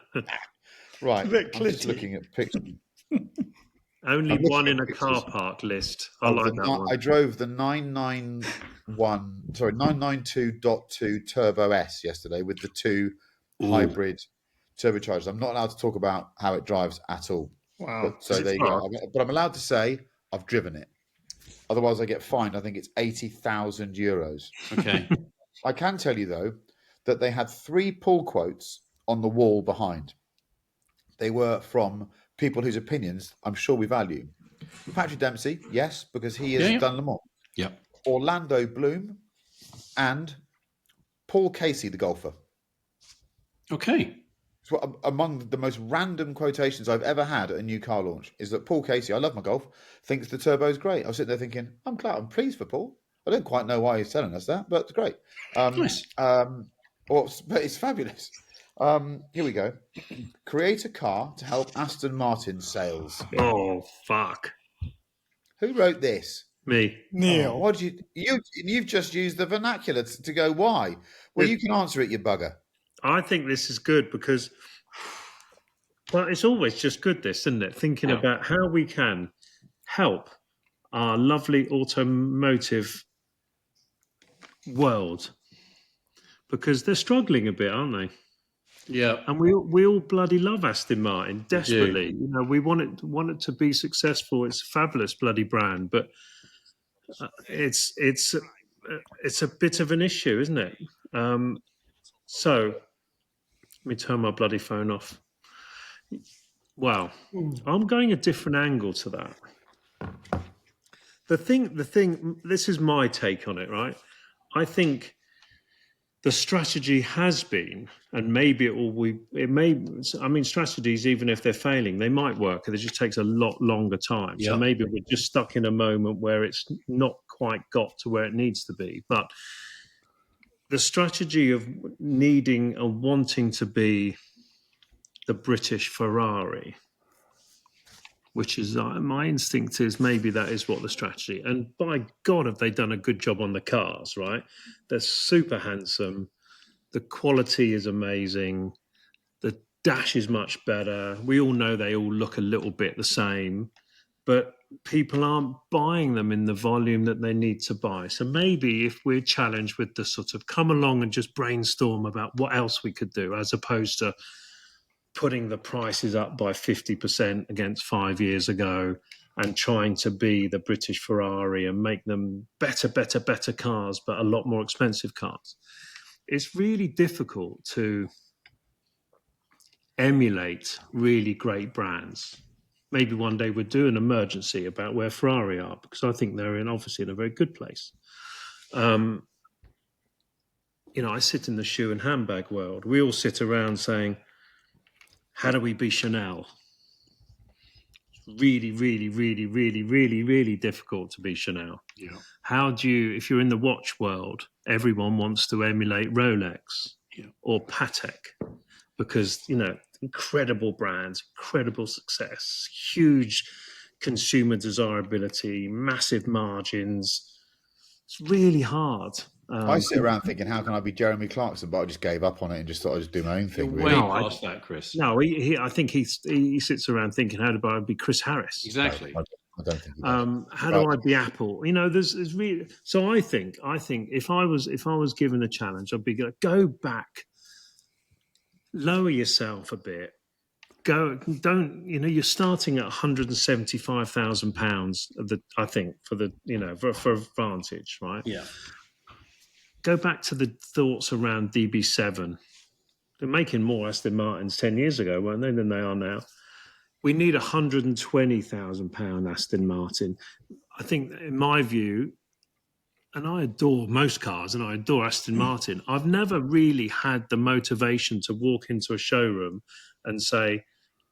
It's a bit I'm just clitty. looking at pictures. Only I'm looking one at in a pictures car park list. I like that one. I drove the 992.2 Turbo S yesterday with the two hybrid turbochargers. I'm not allowed to talk about how it drives at all. Wow. So there you go. But I'm allowed to say I've driven it. Otherwise, I get fined. I think it's 80,000 euros. Okay. I can tell you, though, that they had 3 pull quotes on the wall behind. They were from people whose opinions I'm sure we value. Patrick Dempsey, yes, because he has done Le Mans. Yeah. Orlando Bloom and Paul Casey, the golfer. Okay. So among the most random quotations I've ever had at a new car launch is that Paul Casey, I love my golf, thinks the turbo's great. I was sitting there thinking, I'm pleased for Paul. I don't quite know why he's telling us that, but it's great. Nice. But it's fabulous. Here we go. Create a car to help Aston Martin sales. Oh, fuck. Who wrote this? Me. Neil. What did you've just used the vernacular to go why? Well, you can answer it, you bugger. I think this is good because, well, it's always just good, this, isn't it? Thinking about how we can help our lovely automotive world because they're struggling a bit, aren't they? Yeah. And we all bloody love Aston Martin desperately. We want it to be successful. It's a fabulous bloody brand, but it's a bit of an issue, isn't it? So let me turn my bloody phone off. Wow, I'm going a different angle to that. The thing. This is my take on it, right? I think the strategy has been, and maybe strategies, even if they're failing, they might work. It just takes a lot longer time. Yeah. So maybe we're just stuck in a moment where it's not quite got to where it needs to be. But the strategy of needing and wanting to be the British Ferrari, which is my instinct is maybe that is what the strategy. And by God, have they done a good job on the cars, right? They're super handsome. The quality is amazing. The dash is much better. We all know they all look a little bit the same, but people aren't buying them in the volume that they need to buy. So maybe if we're challenged with the sort of come along and just brainstorm about what else we could do, as opposed to putting the prices up by 50% against 5 years ago and trying to be the British Ferrari and make them better cars, but a lot more expensive cars. It's really difficult to emulate really great brands. Maybe one day we'll do an emergency about where Ferrari are, because I think they're obviously in a very good place. I sit in the shoe and handbag world. We all sit around saying, how do we be Chanel? It's really, really, really, really, really, really difficult to be Chanel. Yeah. How do you, if you're in the watch world, everyone wants to emulate Rolex or Patek, because, incredible brands, incredible success, huge consumer desirability, massive margins. It's really hard. I sit around thinking, how can I be Jeremy Clarkson? But I just gave up on it and just thought I'd just do my own thing. Way past that, Chris. No, I think he sits around thinking, how do I be Chris Harris? Exactly. No, I don't think he does. How do I be Apple? There's really. So I think if I was given a challenge, I'd be going, go back, lower yourself a bit. You're starting at £175,000 I think for Advantage, right? Yeah. Go back to the thoughts around DB7. They're making more Aston Martins 10 years ago, weren't they, than they are now? We need £120,000 Aston Martin. I think, in my view, and I adore most cars and I adore Aston Martin, I've never really had the motivation to walk into a showroom and say,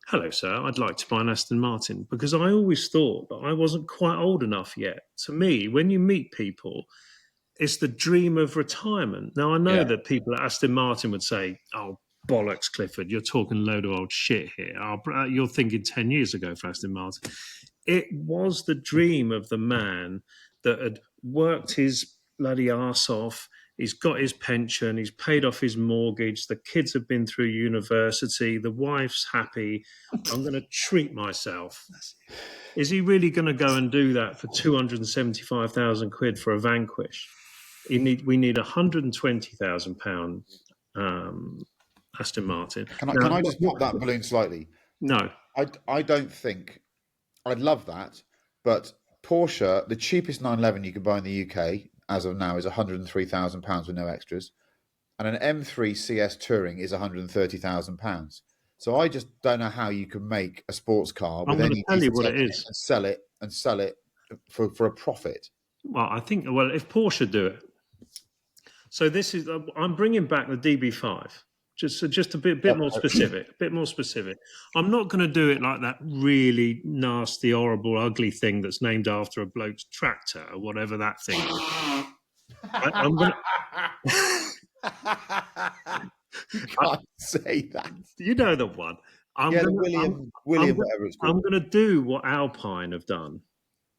hello, sir, I'd like to buy an Aston Martin, because I always thought that I wasn't quite old enough yet. To me, when you meet people, it's the dream of retirement. Now, I know that people at Aston Martin would say, oh, bollocks, Clifford, you're talking a load of old shit here. You're thinking 10 years ago for Aston Martin. It was the dream of the man that had worked his bloody arse off. He's got his pension. He's paid off his mortgage. The kids have been through university. The wife's happy. I'm going to treat myself. Is he really going to go and do that for 275,000 quid for a Vanquish? We need £120,000 Aston Martin. Can I just pop that balloon slightly? No. I don't think I'd love that, but Porsche, the cheapest 911 you can buy in the UK as of now is £103,000 with no extras, and an M3 CS Touring is £130,000. So I just don't know how you can make a sports car with any tell you what it is and sell it for a profit. Well, I think if Porsche do it. So I'm bringing back the DB5. Just a bit more specific. I'm not going to do it like that really nasty, horrible, ugly thing that's named after a bloke's tractor or whatever that thing is. I'm going You can't say that. You know the one. William, whatever it's called. I'm going to do what Alpine have done,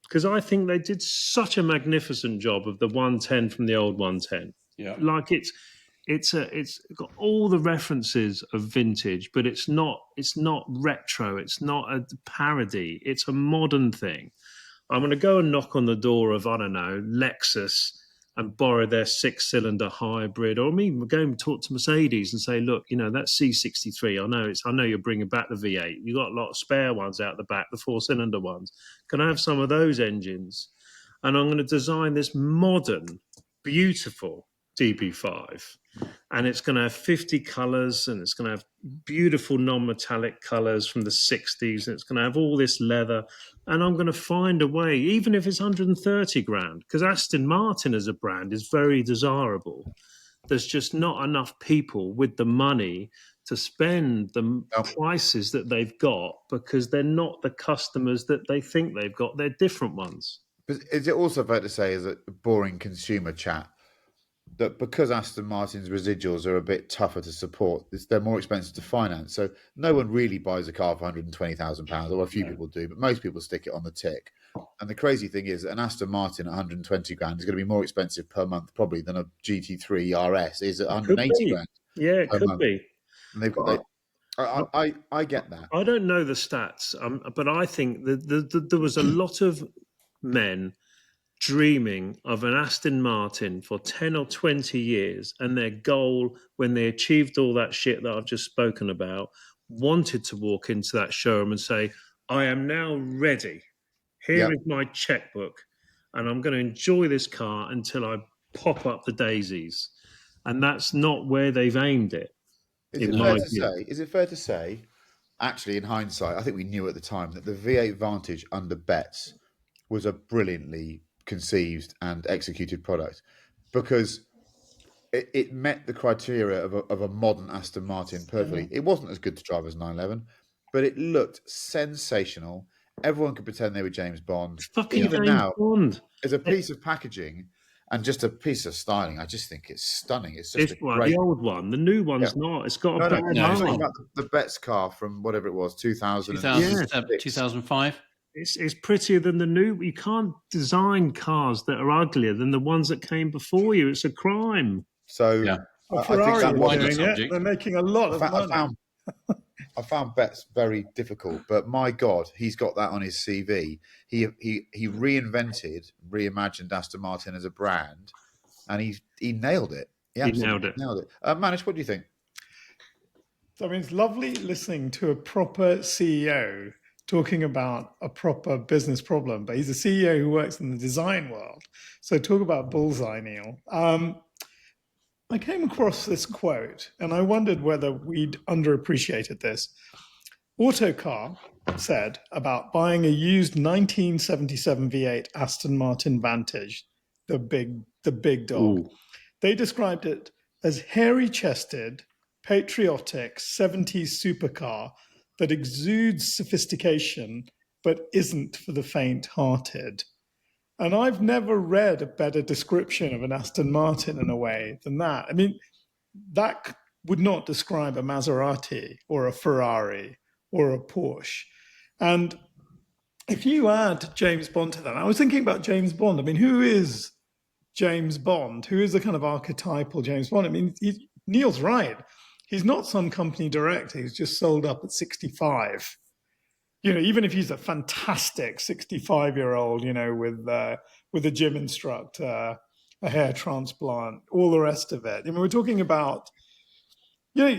because I think they did such a magnificent job of the 110 from the old 110. Yeah, like it's got all the references of vintage, but it's not retro. It's not a parody. It's a modern thing. I'm going to go and knock on the door of, I don't know, Lexus and borrow their 6-cylinder hybrid, or even go and talk to Mercedes and say, look, that C63, I know you're bringing back the V8. You've got a lot of spare ones out the back, the 4-cylinder ones. Can I have some of those engines? And I'm going to design this modern, beautiful DB5, and it's going to have 50 colors, and it's going to have beautiful non-metallic colors from the 60s, and it's going to have all this leather, and I'm going to find a way, even if it's 130 grand, because Aston Martin as a brand is very desirable. There's just not enough people with the money to spend the prices that they've got, because they're not the customers that they think they've got. They're different ones. But is it also fair to say, as a boring consumer chat, that because Aston Martin's residuals are a bit tougher to support, they're more expensive to finance. So no one really buys a car for £120,000, or a few people do, but most people stick it on the tick. And the crazy thing is that an Aston Martin at 120 grand is going to be more expensive per month probably than a GT3 RS is at 180 grand. Yeah, it could be. And they've got I get that. I don't know the stats, but I think that there was a lot of men dreaming of an Aston Martin for 10 or 20 years, and their goal, when they achieved all that shit that I've just spoken about, wanted to walk into that showroom and say, I am now ready. Here is my checkbook, and I'm going to enjoy this car until I pop up the daisies. And that's not where they've aimed it. Is it fair to say, actually, in hindsight, I think we knew at the time that the V8 Vantage under Betts was a brilliantly conceived and executed product because it met the criteria of a modern Aston Martin perfectly. It wasn't as good to drive as 911, but it looked sensational. Everyone could pretend they were James Bond. Fucking Even James now, Bond. as a piece of packaging and just a piece of styling, I just think it's stunning. It's just The old one. The new one's not. It's got a bad I'm talking arm. about the Betts car from whatever it was, 2005. It's prettier than the new. You can't design cars that are uglier than the ones that came before you. It's a crime. So Well, I Ferrari think are doing it. They're making a lot of money. I found Betts very difficult, but my God, he's got that on his CV. He reimagined Aston Martin as a brand, and he nailed it. He nailed it. Manish, what do you think? So, I mean, it's lovely listening to a proper CEO talking about a proper business problem, but he's a CEO who works in the design world. So talk about bullseye, Neil. I came across this quote and I wondered whether we'd underappreciated this. Autocar said about buying a used 1977 V8 Aston Martin Vantage, the big dog. Ooh. They described it as hairy-chested, patriotic 70s supercar that exudes sophistication but isn't for the faint-hearted. And I've never read a better description of an Aston Martin in a way than that. I mean, that would not describe a Maserati or a Ferrari or a Porsche. And if you add James Bond to that, I was thinking about James Bond. I mean, who is James Bond? Who is the kind of archetypal James Bond? I mean, Neil's right. He's not some company director who's just sold up at 65. You know, even if he's a fantastic 65-year-old, you know, with a gym instructor, a hair transplant, all the rest of it. I mean, we're talking about, you know,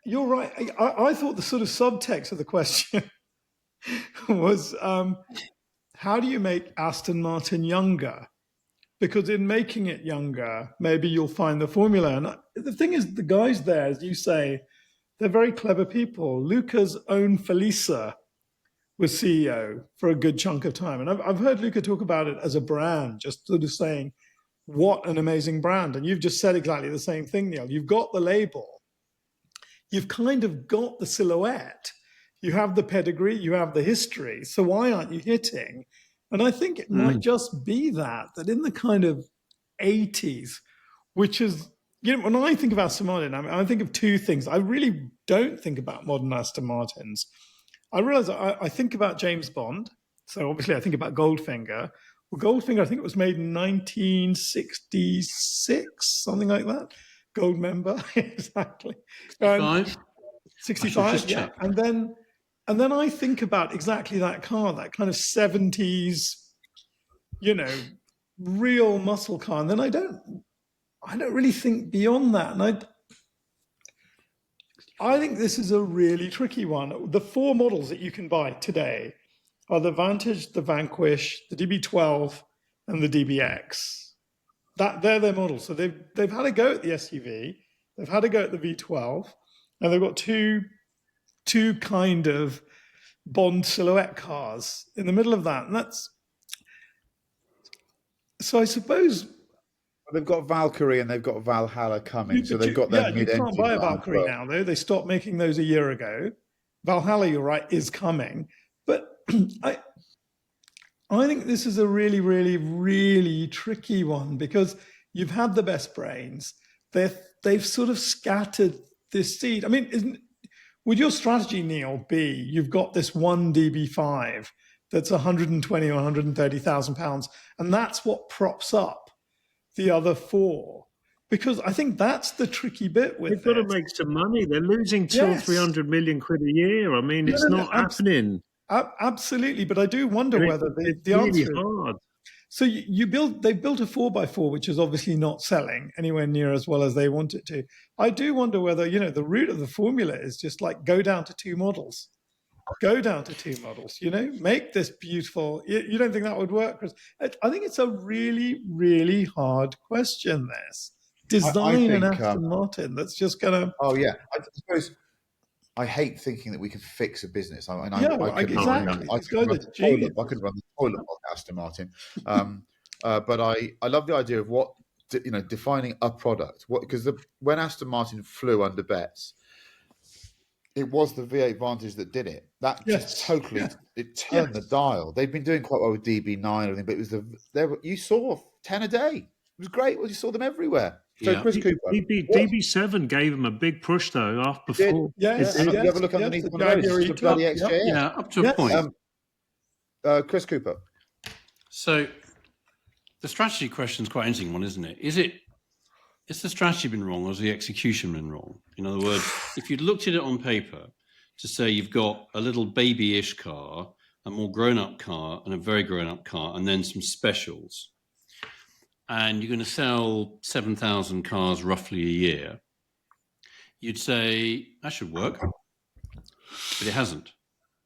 you're right. I thought the sort of subtext of the question was, how do you make Aston Martin younger? Because in making it younger, maybe you'll find the formula. And the thing is, the guys there, as you say, they're very clever people. Luca's own Felisa was CEO for a good chunk of time. And I've heard Luca talk about it as a brand, just sort of saying, what an amazing brand. And you've just said exactly the same thing, Neil. You've got the label. You've kind of got the silhouette. You have the pedigree. You have the history. So why aren't you hitting? And I think it might just be that in the kind of 80s, which is, you know, when I think of Aston Martin, I think of two things. I really don't think about modern Aston Martins. I realize I think about James Bond. So obviously I think about Goldfinger. Well, Goldfinger, I think it was made in 1966, something like that. Gold member, exactly. 65, yeah. And then I think about exactly that car, that kind of 70s, you know, real muscle car. And then I don't really think beyond that. And I think this is a really tricky one. The four models that you can buy today are the Vantage, the Vanquish, the DB12, and the DBX. They're their models. So they've had a go at the SUV, they've had a go at the V12, and they've got two kind of Bond silhouette cars in the middle of that. And that's, so I suppose, they've got Valkyrie and they've got Valhalla coming, so they've got their mid-engine. You can't buy a Valkyrie now, though. They stopped making those a year ago. Valhalla, you're right, is coming. But I think this is a really, really, really tricky one because you've had the best brains. They've sort of scattered this seed. I mean, would your strategy, Neil, be you've got this one DB5 that's 120 or 130,000 pounds, and that's what props up the other four? Because I think that's the tricky bit with it. They've got to make some money. They're losing 200 or 300 million quid a year. I mean, it's not happening. Absolutely, but I do wonder whether the really answer hard. So they've built a 4x4, which is obviously not selling anywhere near as well as they want it to. I do wonder whether, you know, the root of the formula is just like go down to two models. Go down to two models, you know, make this beautiful. You don't think that would work? Chris? I think it's a really, really hard question, this. design an think, Aston Martin that's just going to... Oh, yeah. I suppose I hate thinking that we can fix a business. I exactly. I could run the toilet on Aston Martin. But I love the idea of what, defining a product. Because when Aston Martin flew under Betts, it was the V8 Vantage that did it. That just totally it turned the dial. They've been doing quite well with DB9 and everything, but it was you saw 10 a day. It was great. You saw them everywhere. So Chris Cooper, DB7 gave him a big push though. After before, you have a look underneath one of those. It's a bloody XJ. Yeah, up to a point. Chris Cooper. So the strategy question is quite an interesting one, isn't it? Is the strategy been wrong or has the execution been wrong? In other words, if you'd looked at it on paper to say you've got a little baby-ish car, a more grown-up car, and a very grown-up car, and then some specials, and you're going to sell 7,000 cars roughly a year, you'd say, that should work. But it hasn't.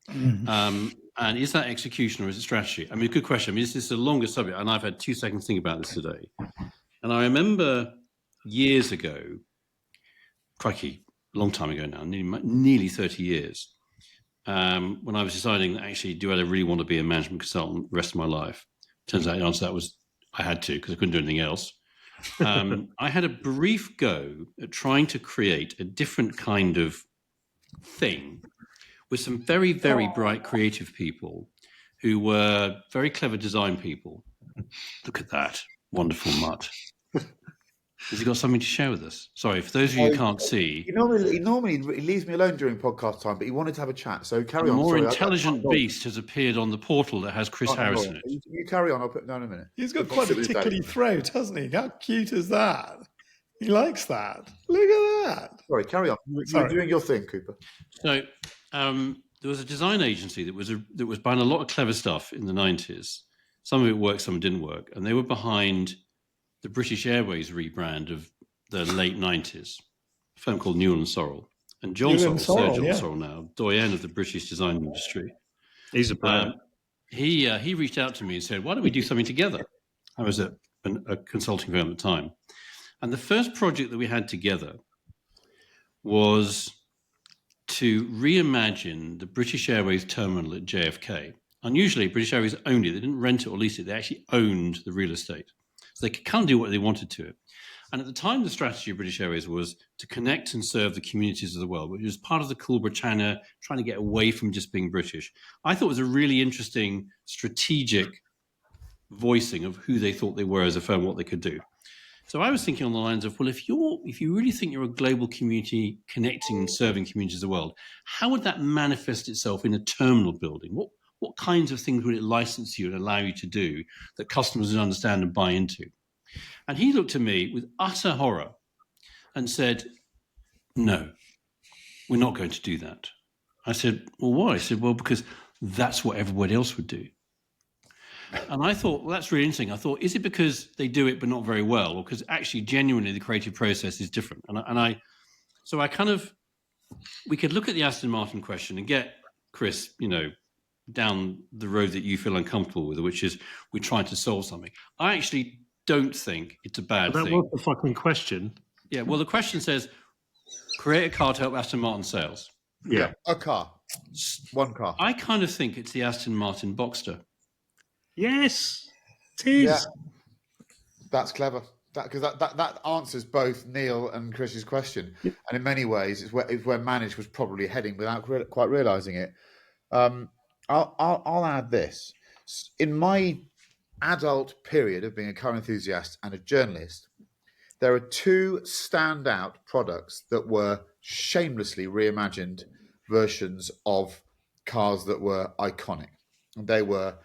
And is that execution or is it strategy? I mean, good question. I mean, this is a longer subject, and I've had 2 seconds to think about this today. And I remember years ago, crikey, a long time ago now, nearly 30 years, when I was deciding that actually, do I really want to be a management consultant the rest of my life? Turns out the answer to that was I had to, because I couldn't do anything else. I had a brief go at trying to create a different kind of thing with some very, very bright creative people who were very clever design people. Look at that wonderful mutt. Has he got something to share with us? Sorry, for those of you who can't see. He normally leaves me alone during podcast time, but he wanted to have a chat. So carry on. A more intelligent beast has appeared on the portal that has Chris Harris in it. You carry on. I'll put down in a minute. He's got quite a tickly throat, hasn't he? How cute is that? He likes that. Look at that. Sorry, carry on. You're doing your thing, Cooper. So there was a design agency that was buying a lot of clever stuff in the 90s. Some of it worked, some didn't work. And they were behind the British Airways rebrand of the late 90s, a firm called Newell and Sorrell. And John Sorrell, Sir John Sorrell now, doyen of the British design industry. He's a brilliant. He reached out to me and said, why don't we do something together? I was at a consulting firm at the time. And the first project that we had together was to reimagine the British Airways terminal at JFK. Unusually, British Airways owned it. They didn't rent it or lease it. They actually owned the real estate. So they could kind of do what they wanted to it. And at the time, the strategy of British Airways was to connect and serve the communities of the world, which was part of the cool Britannia, trying to get away from just being British. I thought it was a really interesting strategic voicing of who they thought they were as a firm, what they could do. So I was thinking on the lines of, well, if you really think you're a global community connecting and serving communities of the world, how would that manifest itself in a terminal building? What kinds of things would it license you and allow you to do that customers would understand and buy into? And he looked at me with utter horror and said, no, we're not going to do that. I said, well, why? He said, well, because that's what everybody else would do. And I thought, well, that's really interesting. I thought, is it because they do it but not very well, or because actually genuinely the creative process is different? We could look at the Aston Martin question and get Chris, down the road that you feel uncomfortable with, which is we're trying to solve something. I actually don't think it's a bad thing. That was the fucking question. Yeah, well, the question says, create a car to help Aston Martin sales. Yeah, a car. One car. I kind of think it's the Aston Martin Boxster. Yes, it is. Yeah. That's clever. Because that answers both Neil and Chris's question. And in many ways, it's where Manage was probably heading without quite realising it. I'll add this. In my adult period of being a car enthusiast and a journalist, there are 2 standout products that were shamelessly reimagined versions of cars that were iconic. And they were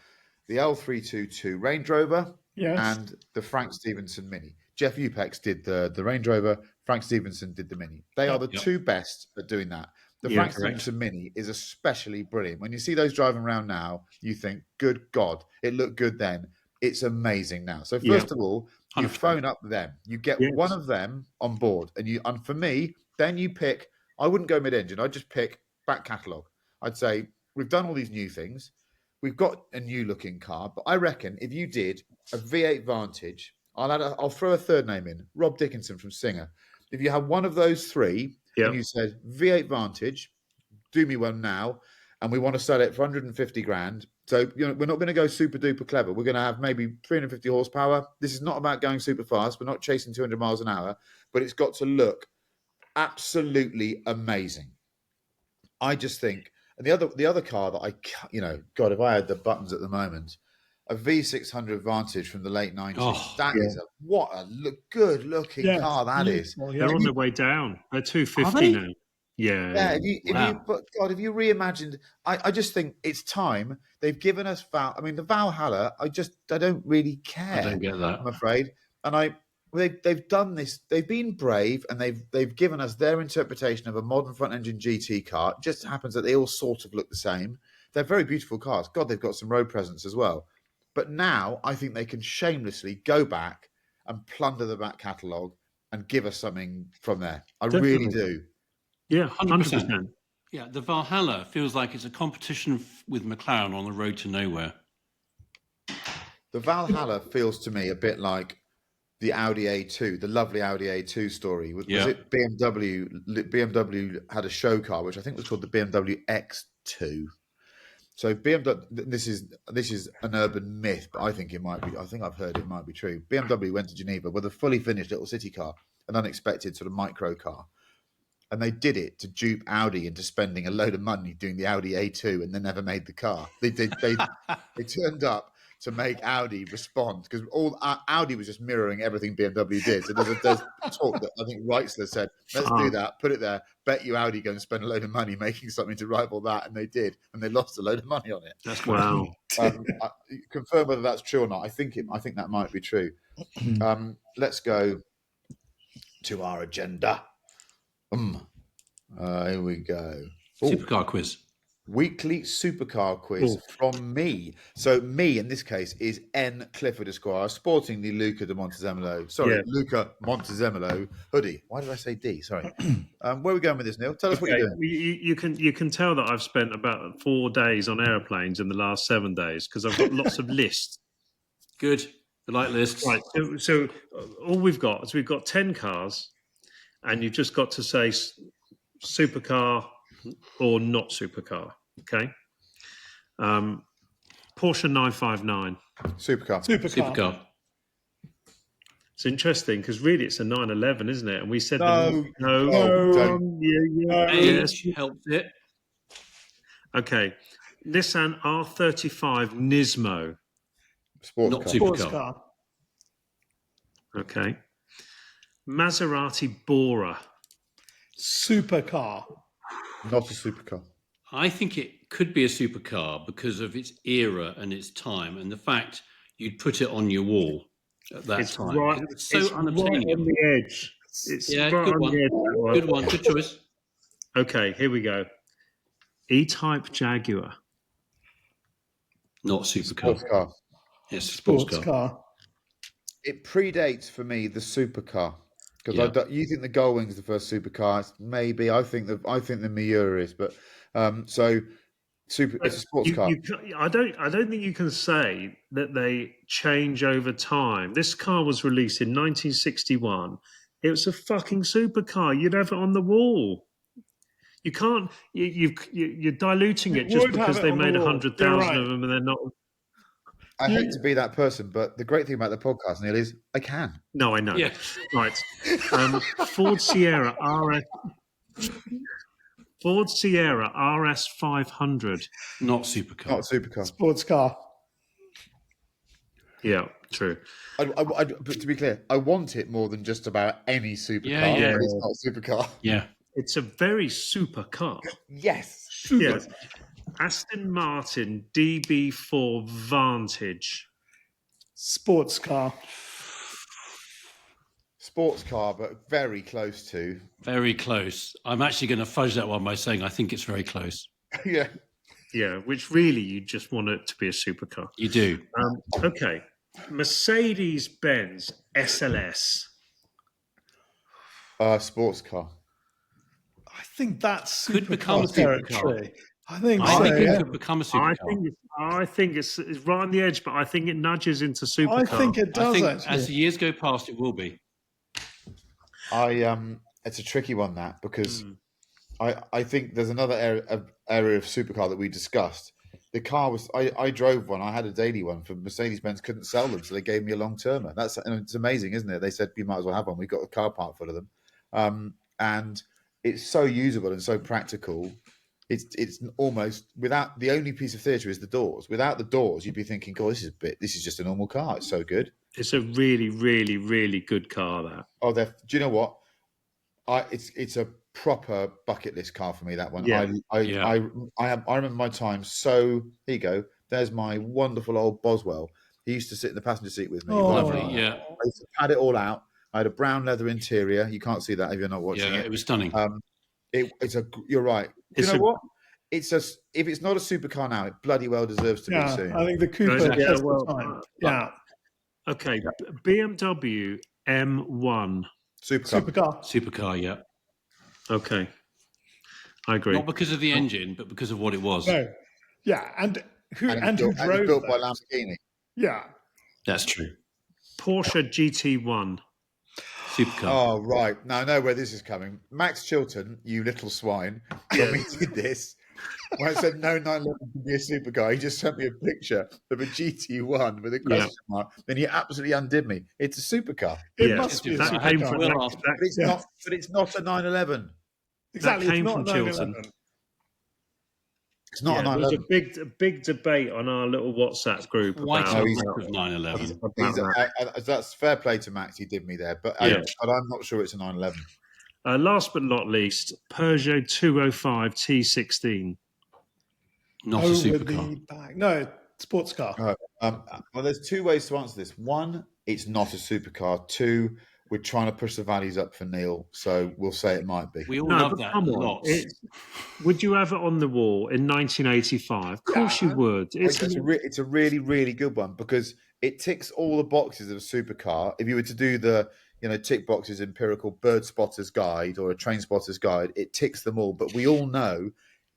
the L322 Range Rover and the Frank Stevenson Mini. Jeff Upex did the Range Rover, Frank Stevenson did the Mini. They are the 2 best at doing that. The Frank Stevenson Mini is especially brilliant. When you see those driving around now, you think, good God, it looked good then. It's amazing now. So first of all, you phone up them. You get one of them on board. And for me, then you pick, I wouldn't go mid-engine. I'd just pick back catalogue. I'd say, we've done all these new things. We've got a new looking car. But I reckon if you did a V8 Vantage I'll throw a third name in, Rob Dickinson from Singer. If you have one of those three and you said V8 Vantage, do me one now, and we want to sell it for 150 grand. So we're not going to go super duper clever. We're going to have maybe 350 horsepower. This is not about going super fast. We're not chasing 200 miles an hour, but it's got to look absolutely amazing. I just think, and the other car that God, if I had the buttons at the moment, a V600 Vantage from the late 90s. What a good looking car that is. Yeah. They're on their way down. They're 250 now. Yeah. If you reimagined, I just think it's time. They've given us the Valhalla. I don't really care. I don't get that. I'm afraid. And they've done this. They've been brave, and they've given us their interpretation of a modern front engine GT car. It just happens that they all sort of look the same. They're very beautiful cars. God, they've got some road presence as well. But now I think they can shamelessly go back and plunder the back catalogue and give us something from there. I really do. Yeah, 100%. Yeah, the Valhalla feels like it's a competition with McLaren on the road to nowhere. The Valhalla feels to me a bit like the Audi A2, the lovely Audi A2 story. Was it BMW? BMW had a show car, which I think was called the BMW X2. So BMW, this is an urban myth, but I think it might be. I think I've heard it might be true. BMW went to Geneva with a fully finished little city car, an unexpected sort of micro car, and they did it to dupe Audi into spending a load of money doing the Audi A2, and they never made the car. They turned up to make Audi respond, because all Audi was just mirroring everything BMW did. So there's talk that I think Reitzler said, let's do that, put it there, bet you Audi go and spend a load of money making something to rival that, and they did, and they lost a load of money on it. That's wow. Confirm whether that's true or not. I think that might be true. Let's go to our agenda. Here we go. Supercar quiz. Weekly supercar quiz from me. So me in this case is N. Clifford Esquire, sporting the Luca de Montezemolo. Luca Montezemolo hoodie. Why did I say D? Sorry. Where are we going with this, Neil? Tell us what you're doing. You can tell that I've spent about 4 days on airplanes in the last 7 days, because I've got lots of lists. Good. I like lists. Right. So all we've got is 10 cars, and you've just got to say supercar or not supercar. Okay. Porsche 959. Supercar. It's interesting because really it's a 911, isn't it? And we said no. Yes, helped it. Okay. Nissan R35 Nismo. Not supercar. Okay. Maserati Bora. Supercar. Not a supercar. I think it could be a supercar because of its era and its time, and the fact you'd put it on your wall at that time. It's so unattainable. Right on the edge. Good one. Good choice. Okay, here we go. E-Type Jaguar. Not supercar. Sports car. Yes, sports car. It predates for me the supercar. Because you think the Gullwing's the first supercar? Maybe I think the Miura is, but it's a sports car. I don't think you can say that they change over time. This car was released in 1961. It was a fucking supercar. You'd have it on the wall. You can't. You're diluting it just because they made 100,000 of them and they're not. I hate to be that person, but the great thing about the podcast, Neil, is I can. No, I know. Yeah. Right. Ford Sierra RS 500. Not supercar. Not supercar. Sports car. Yeah, true. But to be clear, I want it more than just about any supercar. Yeah. But it's not a supercar. Yeah. It's a very super car. Yes. Yes. Aston Martin DB4 Vantage. Sports car. Sports car, but very close to. Very close. I'm actually going to fudge that one by saying I think it's very close. Yeah. Yeah, which really you just want it to be a supercar. You do. Okay. Mercedes-Benz SLS. Sports car. I think that's Could become a supercar territory. I think I so. think Yeah. it could become a supercar. I think it's right on the edge, but I think it nudges into supercar. I think it does. I think actually. as the years go past, it will be. It's a tricky one, that, because I think there's another area of supercar that we discussed. The car was I drove one. I had a daily one for Mercedes-Benz. Couldn't sell them, so they gave me a long-termer. And it's amazing, isn't it? They said you might as well have one. We got a car park full of them, and it's so usable and so practical. It's almost without the only piece of theatre is the doors. Without the doors, you'd be thinking, "God, this is just a normal car. It's so good." It's a really, really, really good car. That. Oh, do you know what? It's a proper bucket list car for me. That one. Yeah. I remember my time. So here you go. There's my wonderful old Boswell. He used to sit in the passenger seat with me. Oh, Lovely, yeah. I used to pad it all out. I had a brown leather interior. You can't see that if you're not watching Yeah, it. it was stunning. You're right. You know what? If it's not a supercar now, it bloody well deserves to be soon. I think the Cooper has the time. Yeah. Okay, BMW M1. Supercar. Yeah. Okay, I agree. Not because of the engine, but because of what it was. No. Yeah, and who drove it built by those? Lamborghini. Yeah. That's true. Porsche GT1. Supercar. Oh, right. Now I know where this is coming. Max Chilton, you little swine, when we did this, when I said no 911 can be a supercar, he just sent me a picture of a GT1 with a question mark. Then he absolutely undid me. It's a supercar. It must be a that came supercar. from But it's not a 911. Exactly. That came it's from not Chilton. 911. It's not a There was 911. a big debate on our little WhatsApp group Quite about a lot of 911. That's fair play to Max. He did me there, but I'm not sure it's a 911. Last but not least, Peugeot 205 T16. Not a supercar. No, sports car. Well, there's two ways to answer this. One, it's not a supercar. Two, we're trying to push the values up for Neil, so we'll say it might be. We all love that lots. Would you have it on the wall in 1985? Of course you would. It's a really, really good one because it ticks all the boxes of a supercar. If you were to do the tick boxes empirical bird spotter's guide or a train spotter's guide, it ticks them all. But we all know,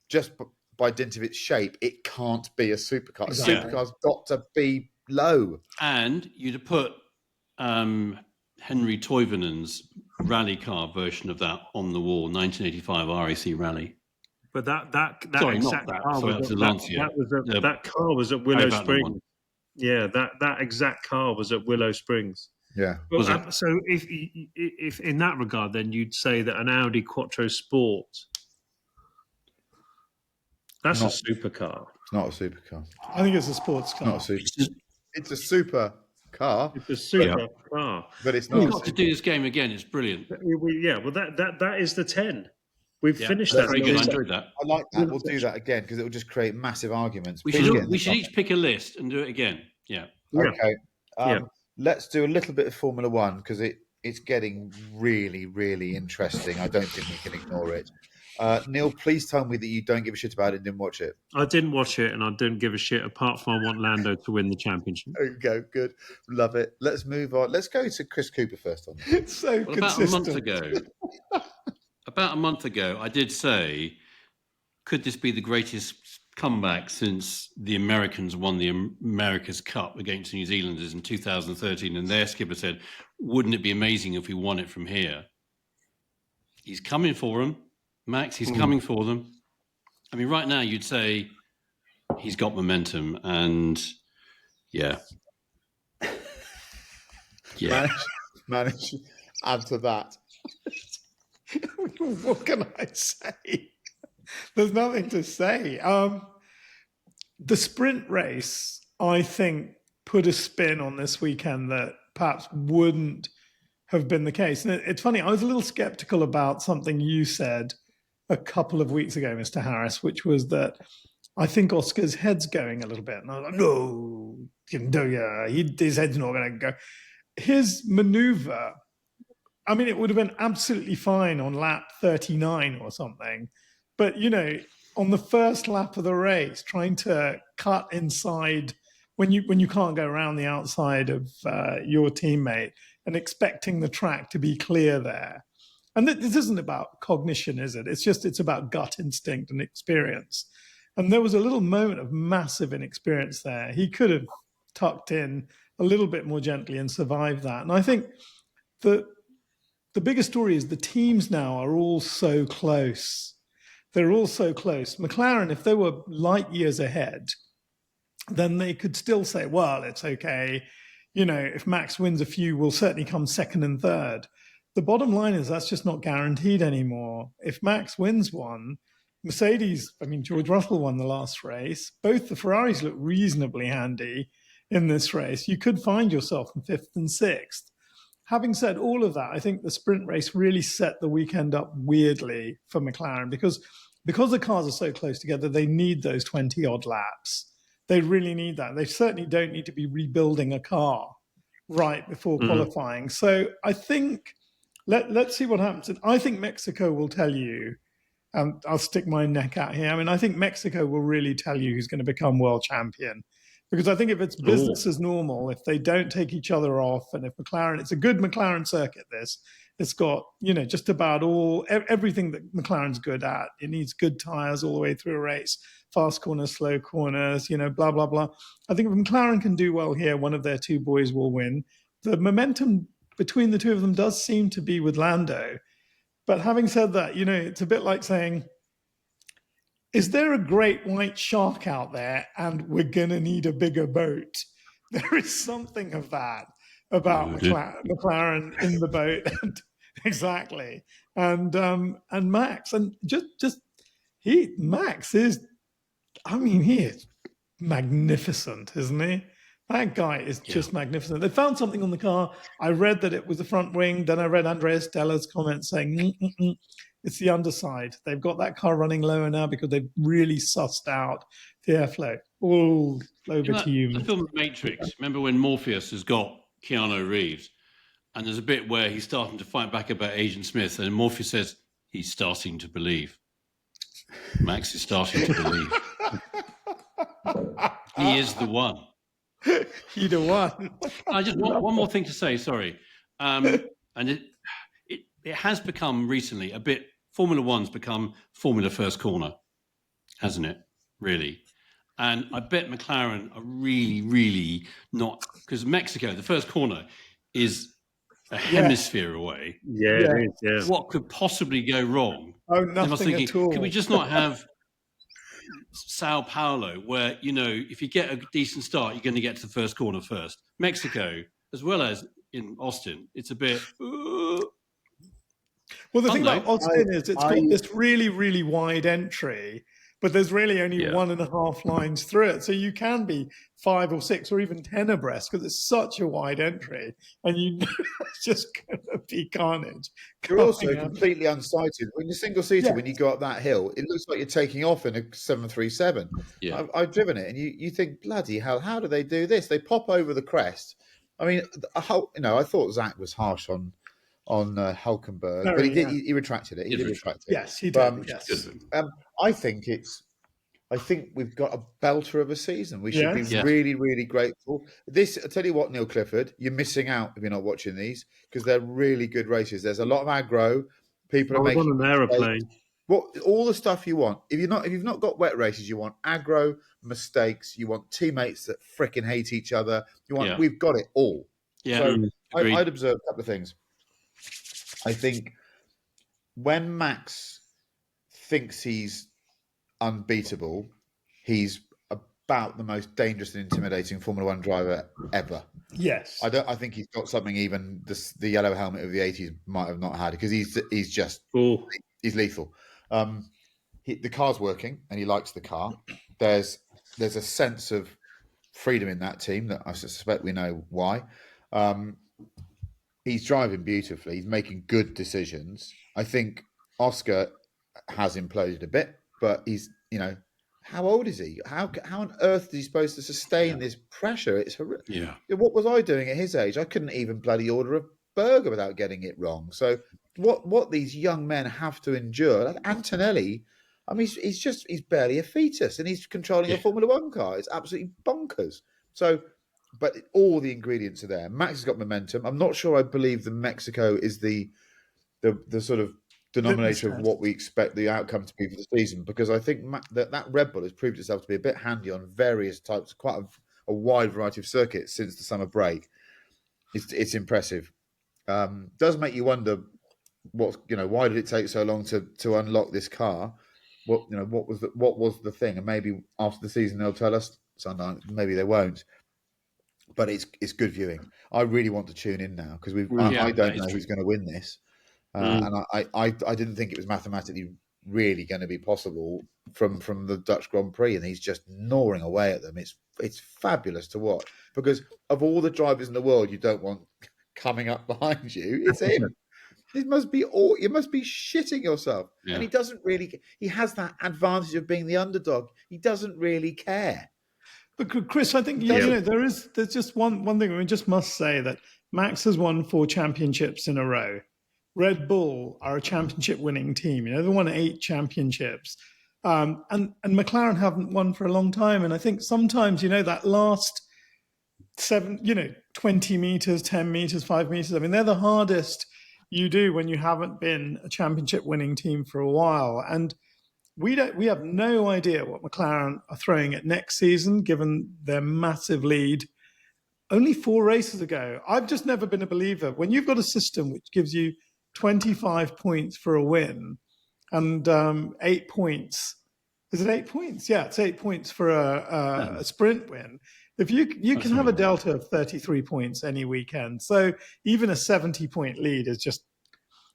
just by dint of its shape, it can't be a supercar. Exactly. A supercar's got to be low. And you'd have put Henry Toivonen's rally car version of that on the wall, 1985 RAC Rally. But that car was at Willow Springs. Yeah, that exact car was at Willow Springs. Yeah. But, so if in that regard, then you'd say that an Audi Quattro Sport, that's a supercar. It's not a supercar. I think it's a sports car. Not a supercar. It's a super car. It's a super car. But it's not. We've got to do this game again. It's brilliant. Well, that is the 10. We've finished that's that. Very good. I enjoyed that. I like that. We'll do that again because it will just create massive arguments. We should each pick a list and do it again. Yeah. Okay. Let's do a little bit of Formula One because it's getting really, really interesting. I don't think we can ignore it. Neil, please tell me that you don't give a shit about it and didn't watch it. I didn't watch it and I didn't give a shit apart from I want Lando to win the championship. There you go. Good. Love it. Let's move on. Let's go to Chris Cooper first on this. It's so consistent. About a month ago, I did say, could this be the greatest comeback since the Americans won the America's Cup against the New Zealanders in 2013? And their skipper said, wouldn't it be amazing if we won it from here? He's coming for them. Max, he's coming for them. I mean, right now you'd say he's got momentum and Manage add to that. What can I say? There's nothing to say. The sprint race, I think, put a spin on this weekend that perhaps wouldn't have been the case. And it's funny, I was a little skeptical about something you said a couple of weeks ago, Mr. Harris, which was that I think Oscar's head's going a little bit. And I was like, no, his head's not going to go. His maneuver, I mean, it would have been absolutely fine on lap 39 or something. But, on the first lap of the race, trying to cut inside when you can't go around the outside of your teammate and expecting the track to be clear there. And this isn't about cognition, is it? It's about gut instinct and experience. And there was a little moment of massive inexperience there. He could have tucked in a little bit more gently and survived that. And I think the bigger story is the teams now are all so close. They're all so close. McLaren, if they were light years ahead, then they could still say, well, it's okay. If Max wins a few, we'll certainly come second and third. The bottom line is that's just not guaranteed anymore. If Max wins one, Mercedes, George Russell won the last race. Both the Ferraris look reasonably handy in this race. You could find yourself in fifth and sixth. Having said all of that, I think the sprint race really set the weekend up weirdly for McLaren because the cars are so close together, they need those 20-odd laps. They really need that. They certainly don't need to be rebuilding a car right before qualifying. So I think, let's see what happens. And I think Mexico will tell you, I'll stick my neck out here. I think Mexico will really tell you who's going to become world champion. Because I think if it's business as normal, if they don't take each other off, and if McLaren, it's a good McLaren circuit, it's got, just about everything that McLaren's good at. It needs good tires all the way through a race, fast corners, slow corners, blah, blah, blah. I think if McLaren can do well here, one of their two boys will win. The momentum between the two of them does seem to be with Lando. But having said that, it's a bit like saying, is there a great white shark out there and we're going to need a bigger boat? There is something of that about McLaren in the boat. Exactly. And Max. And Max is, he is magnificent, isn't he? That guy is just magnificent. They found something on the car. I read that it was the front wing. Then I read Andrea Stella's comment saying, it's the underside. They've got that car running lower now because they've really sussed out the airflow. Oh, over to you. The film Matrix, remember when Morpheus has got Keanu Reeves and there's a bit where he's starting to fight back about Agent Smith and Morpheus says, he's starting to believe. Max is starting to believe. He is the one. He the one. I just want one more thing to say, sorry. And it has become recently a bit, Formula One's become Formula First Corner, hasn't it? Really. And I bet McLaren are really, really not, because Mexico, the first corner, is a hemisphere away. Yeah, it is, yeah. What could possibly go wrong? Oh, nothing at all. Could we just not have Sao Paulo, where, if you get a decent start, you're going to get to the first corner first? Mexico, as well as in Austin, it's a bit... Well, the thing about Austin is it's got this really, really wide entry, but there's really only 1.5 lines through it. So you can be 5 or 6 or even 10 abreast because it's such a wide entry and it's just going to be carnage. You're also completely unsighted. When you're single-seater, when you go up that hill, it looks like you're taking off in a 737. Yeah. I've driven it and you think, bloody hell, how do they do this? They pop over the crest. I thought Zach was harsh on Hulkenberg, but he retracted it. He did retract it. Yes, he did. Yes. I think we've got a belter of a season. We should be really, really grateful. I tell you what, Neil Clifford, you're missing out if you're not watching these because they're really good races. There's a lot of aggro. People are making on an aeroplane. All the stuff you want. If you've not got wet races, you want aggro, mistakes. You want teammates that fricking hate each other. We've got it all. Yeah, so I'd observe a couple of things. I think when Max thinks he's unbeatable, he's about the most dangerous and intimidating Formula One driver ever. Yes, I think he's got something even the yellow helmet of the '80s might have not had because he's just he's lethal. The car's working and he likes the car. There's a sense of freedom in that team that I suspect we know why. He's driving beautifully. He's making good decisions. I think Oscar has imploded a bit, but he's, how old is he? How on earth is he supposed to sustain this pressure? It's horrific. Yeah. What was I doing at his age? I couldn't even bloody order a burger without getting it wrong. So what these young men have to endure, Antonelli, he's barely a fetus and he's controlling a Formula One car. It's absolutely bonkers. So, but all the ingredients are there. Max has got momentum. I'm not sure I believe that Mexico is the sort of denominator of what we expect the outcome to be for the season, because I think that Red Bull has proved itself to be a bit handy on various types, quite a wide variety of circuits since the summer break. It's impressive. Does make you wonder why did it take so long to unlock this car? What was the thing? And maybe after the season they'll tell us. Sometimes maybe they won't. But it's good viewing. I really want to tune in now because I don't know who's going to win this. And I didn't think it was mathematically really going to be possible from the Dutch Grand Prix, and he's just gnawing away at them. It's fabulous to watch because of all the drivers in the world you don't want coming up behind you, it's him. You must be shitting yourself. Yeah. And he doesn't really. He has that advantage of being the underdog. He doesn't really care. But Chris, I think there's just one thing we just must say that Max has won 4 championships in a row. Red Bull are a championship-winning team. They've won 8 championships, and McLaren haven't won for a long time. And I think sometimes that last 20 meters, 10 meters, 5 meters. I mean, they're the hardest you do when you haven't been a championship-winning team for a while. And we have no idea what McLaren are throwing at next season, given their massive lead. Only 4 races ago, I've just never been a believer. When you've got a system which gives you 25 points for a win and 8 points, is it 8 points? Yeah, it's 8 points for a sprint win. If you can have a delta of 33 points any weekend, so even a 70-point lead is just,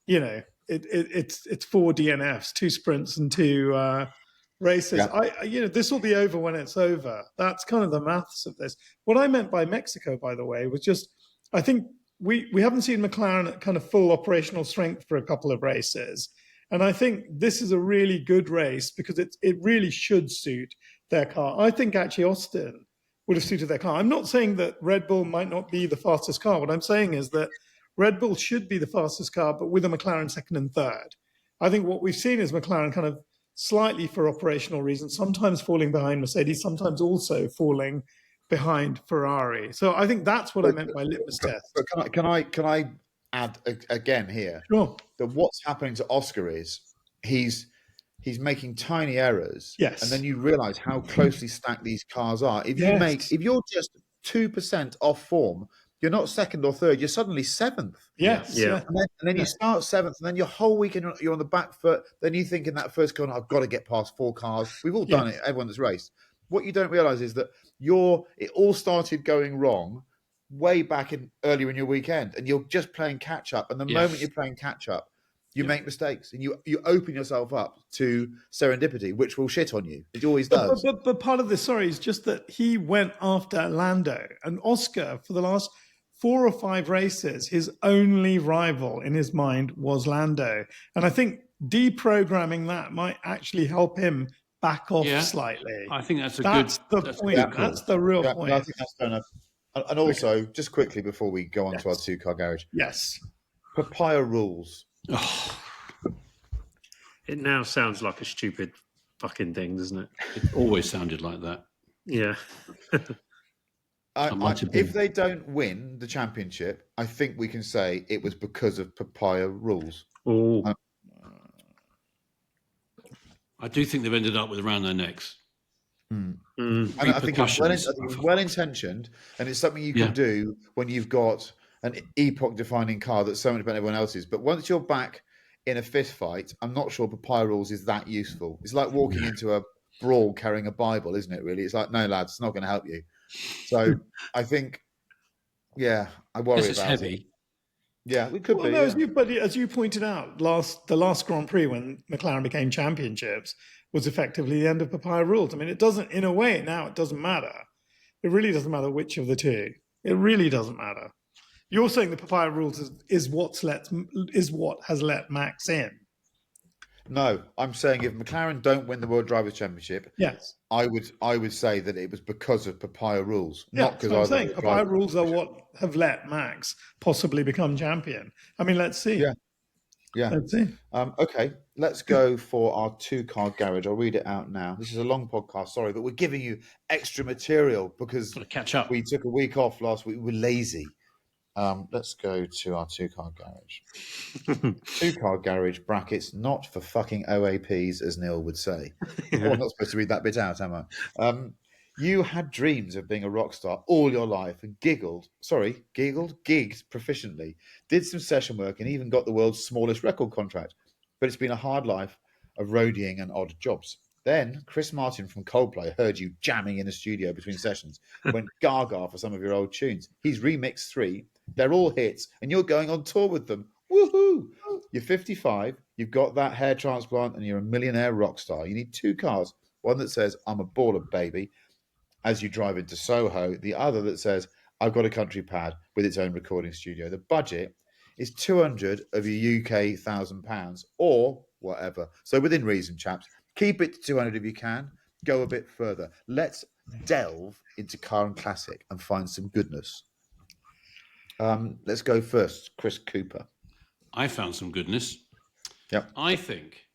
it's 4 DNFs, 2 sprints and 2 races. Yeah. This will be over when it's over. That's kind of the maths of this. What I meant by Mexico, by the way, was just I think we haven't seen McLaren at kind of full operational strength for a couple of races, and I think this is a really good race because it really should suit their car. I think actually Austin would have suited their car. I'm not saying that Red Bull might not be the fastest car. What I'm saying is that Red Bull should be the fastest car, but with a McLaren second and third. I think what we've seen is McLaren kind of slightly for operational reasons, sometimes falling behind Mercedes, sometimes also falling behind Ferrari. So I think that's what I meant by litmus test. But can I add again here? Sure. That what's happening to Oscar is he's making tiny errors, yes, and then you realise how closely stacked these cars are. If you're just 2% off form, you're not second or third. You're suddenly 7th. Yes, yeah. And then you start 7th, and then your whole weekend you're on the back foot. Then you think in that first corner, I've got to get past 4 cars. We've all done it. Everyone that's raced. What you don't realise is that it all started going wrong way back earlier in your weekend, and you're just playing catch up. And the moment you're playing catch up, you make mistakes and you open yourself up to serendipity, which will shit on you. It always does. But part of this, is just that he went after Lando, and Oscar for the last 4 or 5 races, his only rival in his mind was Lando. And I think deprogramming that might actually help him back off slightly. I think that's the point. That's the real point. No, I think that's fair enough. And also, just quickly before we go on to our 2-car garage. Yes. Papaya rules. Oh. It now sounds like a stupid fucking thing, doesn't it? It always sounded like that. Yeah. If they don't win the championship, I think we can say it was because of Papaya rules. Oh. I do think they've ended up with around their necks. And I think it's well intentioned, and it's something you can do when you've got an epoch-defining car that's so much better than everyone else's. But once you're back in a fist fight, I'm not sure Papaya rules is that useful. It's like walking into a brawl carrying a Bible, isn't it? Really, it's like, no, lads, it's not going to help you. So I think, I worry about it's heavy. It. Yeah, it could be. No, as you pointed out, the last Grand Prix when McLaren became championships was effectively the end of Papaya rules. I mean, it doesn't, in a way, now it doesn't matter. It really doesn't matter which of the two. It really doesn't matter. You're saying the Papaya rules is what has let Max in. No, I'm saying if McLaren don't win the World Drivers' Championship, yes, I would say that it was because of Papaya rules, not because I'm saying Papaya rules are what have let Max possibly become champion. I mean, let's see. Yeah. Let's see. Okay, let's go for our 2-car garage. I'll read it out now. This is a long podcast, sorry, but we're giving you extra material because catch up. We took a week off last week. We were lazy. Let's go to our two-car garage. Two-car garage brackets, not for fucking OAPs, as Neil would say. Oh, I'm not supposed to read that bit out, am I? You had dreams of being a rock star all your life and gigged proficiently, did some session work and even got the world's smallest record contract. But it's been a hard life of roadieing and odd jobs. Then Chris Martin from Coldplay heard you jamming in a studio between sessions, went gaga for some of your old tunes. He's remixed 3. They're all hits, and you're going on tour with them. Woohoo! You're 55, you've got that hair transplant, and you're a millionaire rock star. You need 2 cars. One that says, I'm a baller, baby, as you drive into Soho. The other that says, I've got a country pad with its own recording studio. The budget is 200 of your UK £1,000 or whatever. So within reason, chaps. Keep it to 200 if you can. Go a bit further. Let's delve into car and classic and find some goodness. Let's go first. Chris Cooper. I found some goodness. Yep. I think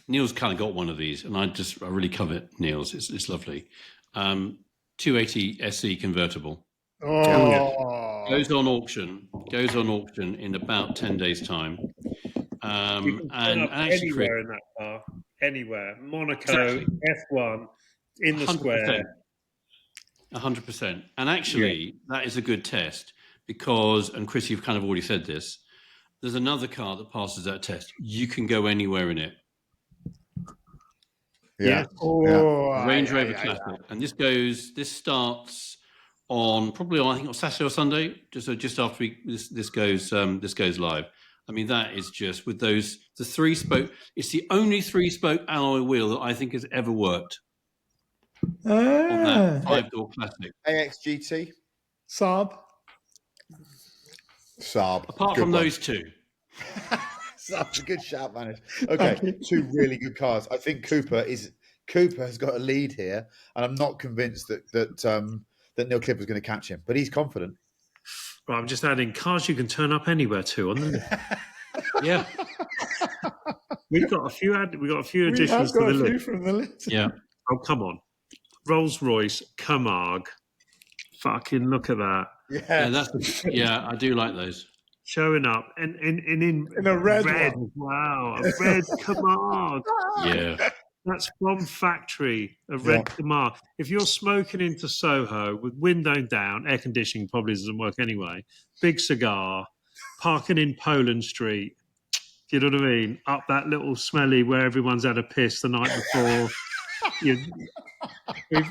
Neil's kind of got one of these, and I really covet Neil's. It's lovely. 280 SE convertible. Oh, Goes on auction in about 10 days' time. You can and turn up actually, anywhere in that car, anywhere. Monaco, F1, in the square. 100%. And actually, that is a good test because, and Chris, you've kind of already said this, there's another car that passes that test. You can go anywhere in it. Yeah. Range Rover Classic. And this starts on probably on, I think on Saturday or Sunday, just after this goes live. I mean, that is just with the 3-spoke. It's the only 3-spoke alloy wheel that I think has ever worked on that 5-door Classic. AXGT? Saab. Apart from those 2. Such a good shout, Manish. Okay, 2 really good cars. I think Cooper has got a lead here, and I'm not convinced that Neil Clifford's going to catch him, but he's confident. Right, I'm just adding cars you can turn up anywhere to on the list. Yeah, We've got a few additions to the list. From the list. yeah. Oh, come on. Rolls-Royce Camargue. Fucking look at that. Yeah, I do like those. Showing up and in a red one. Wow, a red Camargue. Yeah. That's from factory, a red Camargue. If you're smoking into Soho with window down, air conditioning probably doesn't work anyway, big cigar, parking in Poland Street, you know what I mean? Up that little smelly where everyone's had a piss the night before.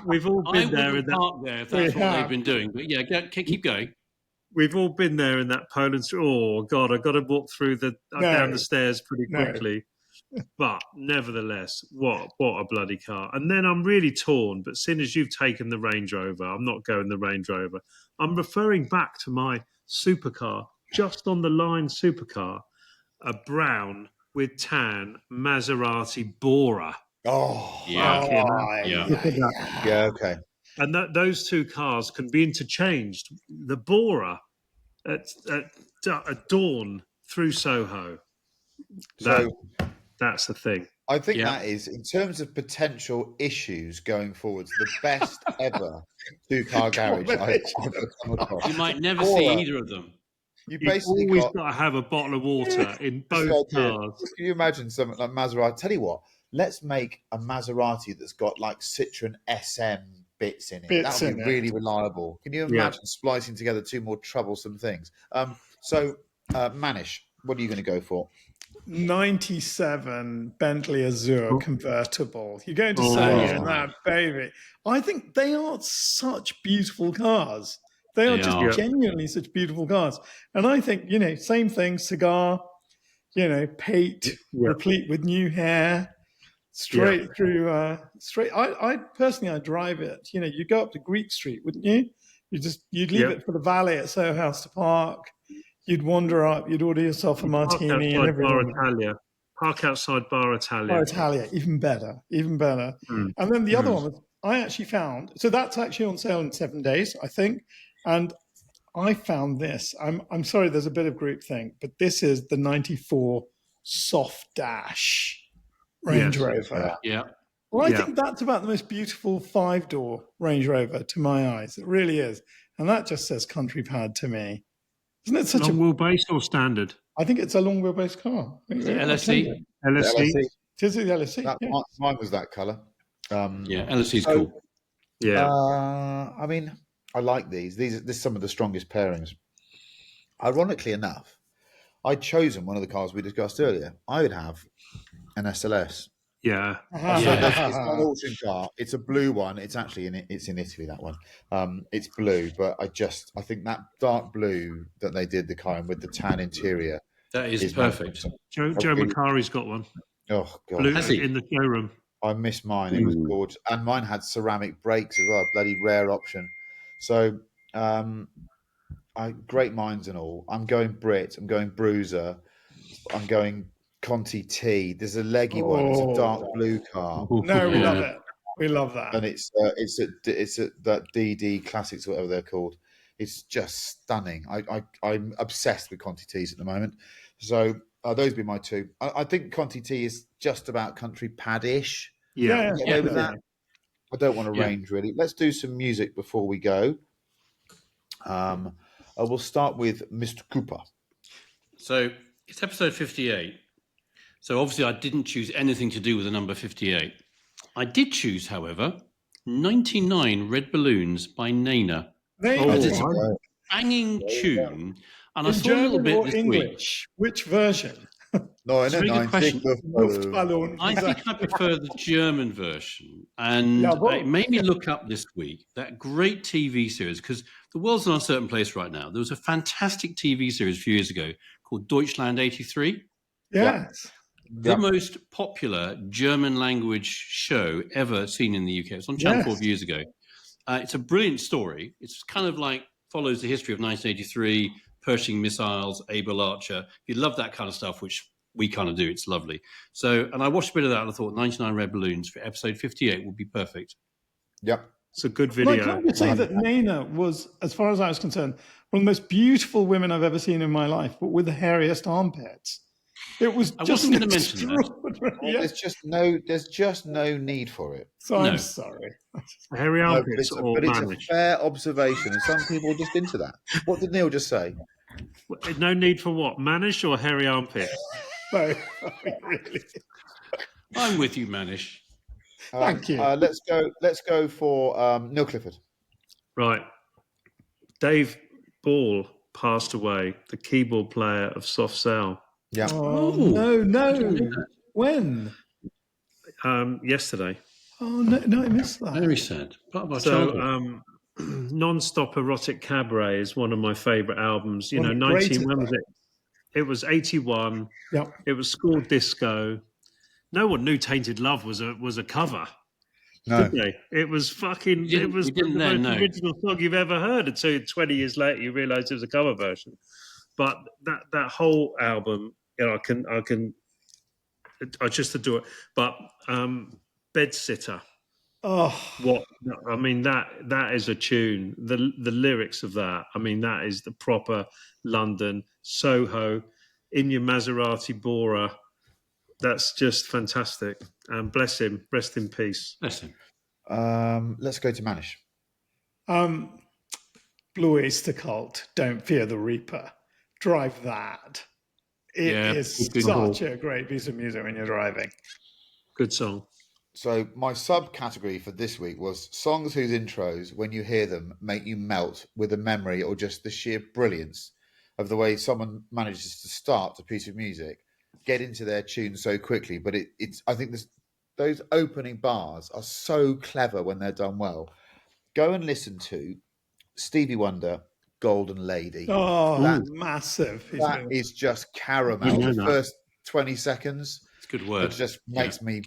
We've all been there. Park there if that's what they've been doing. But yeah, keep going. We've all been there in that Poland Street. Oh, God, I've got to walk through down the stairs pretty quickly. But nevertheless, what a bloody car. And then I'm really torn, but seeing as you've taken the Range Rover, I'm not going the Range Rover. I'm referring back to my supercar, just on the line supercar, a brown with tan Maserati Bora. Oh, yeah. Okay. And those 2 cars can be interchanged. The Bora at dawn through Soho. That's the thing. I think that is, in terms of potential issues going forwards, the best ever 2-car garage I've ever come across. You might never see either of them. You've always got to have a bottle of water in both cars. Can you imagine something like Maserati? Tell you what, let's make a Maserati that's got like Citroen SM bits in it. That would be really reliable. Can you imagine splicing together 2 more troublesome things? Manish, what are you going to go for? 97 Bentley Azure convertible. You're going to say that, baby. I think they are such beautiful cars. They are just genuinely such beautiful cars. And I think, same thing, cigar, pate, replete with new hair, straight through, I personally, I drive it. You go up to Greek Street, wouldn't you? You'd leave it for the valet at Soho House to park. You'd wander up, you'd order yourself a martini and everything. Park outside Bar Italia. Bar Italia, even better. And then the other one, I actually found, so that's actually on sale in 7 days, I think. And I found this. I'm sorry, there's a bit of groupthink, but this is the 94 Soft Dash Range Rover. Yeah. Well, I think that's about the most beautiful 5-door Range Rover to my eyes. It really is. And that just says country pad to me. Isn't it such long wheelbase or standard? I think it's a long wheelbase car. LSE? LSE. It is the LSE. Mine was that colour. Yeah, LSE is cool. Yeah. I mean, I like these. This is some of the strongest pairings. Ironically enough, I'd chosen one of the cars we discussed earlier. I would have an SLS. Yeah. It's not an auction car. It's a blue one. It's actually it's in Italy, that one. It's blue, but I think that dark blue that they did the car in with the tan interior. That is perfect. Joe Macari's got one. Oh God, blue in the showroom. I miss mine. It was gorgeous, and mine had ceramic brakes as well. Bloody rare option. So, great minds and all. I'm going Brit. I'm going Bruiser. I'm going Conti T. There's a leggy one. It's a dark blue car. No, we love it. We love that. And it's that DD Classics, or whatever they're called. It's just stunning. I'm obsessed with Conti T's at the moment. So those would be my two. I think Conti T is just about country pad-ish. Yeah. With that. I don't want to range really. Let's do some music before we go. We'll start with Mr. Cooper. So it's episode 58. So obviously I didn't choose anything to do with the number 58. I did choose, however, 99 Red Balloons by Nena. It's a banging tune. And I saw a little bit this English. Which version? No, it's a very good question. I think I Exactly. prefer the German version. And it made me look up this week that great TV series, because the world's in a certain place right now. There was a fantastic TV series a few years ago called Deutschland 83. Yes. The most popular German language show ever seen in the UK. It was on Channel 4 a few years ago. It's a brilliant story. It's kind of like follows the history of 1983, Pershing missiles, Able Archer. If you love that kind of stuff, which we kind of do, it's lovely. So, and I watched a bit of that and I thought 99 Red Balloons for episode 58 would be perfect. Yep. It's a good video. Well, I can't say that Nena was, as far as I was concerned, one of the most beautiful women I've ever seen in my life, but with the hairiest armpits. It was I just wasn't going to mention that. There's just no need for it. So I'm sorry. Hairy armpits but it's a fair observation, and some people are just into that. What did Neil just say? No need for what? Manish or hairy armpit? No, really. I'm with you, Manish. Thank you. Let's go for Neil Clifford. Right. Dave Ball passed away, the keyboard player of Soft Cell. Yeah. Oh, no. When? Yesterday. Oh, no, I missed that. Very sad. Part of our childhood. Non-Stop Erotic Cabaret is one of my favourite albums. You know, when was it? It was 81. Yep. It was School Disco. No one knew Tainted Love was a cover. No. Did they? It was fucking. It was the most original song you've ever heard. Until 20 years later, you realise it was a cover version. But that whole album, you know, I just adore it. But Bedsitter. Oh, what? I mean, that is a tune. The lyrics of that. I mean, that is the proper London Soho in your Maserati Bora. That's just fantastic. And bless him. Rest in peace. Bless him. Let's go to Manish. Blue Oyster Cult. Don't Fear the Reaper. Drive that. It is such a great piece of music when you're driving. Good song. So my subcategory for this week was songs whose intros, when you hear them, make you melt with a memory or just the sheer brilliance of the way someone manages to start a piece of music, get into their tune so quickly. But it's I think those opening bars are so clever when they're done well. Go and listen to Stevie Wonder, Golden Lady. Oh, massive. That is just caramel. The first 20 seconds. It's good word. It just makes me,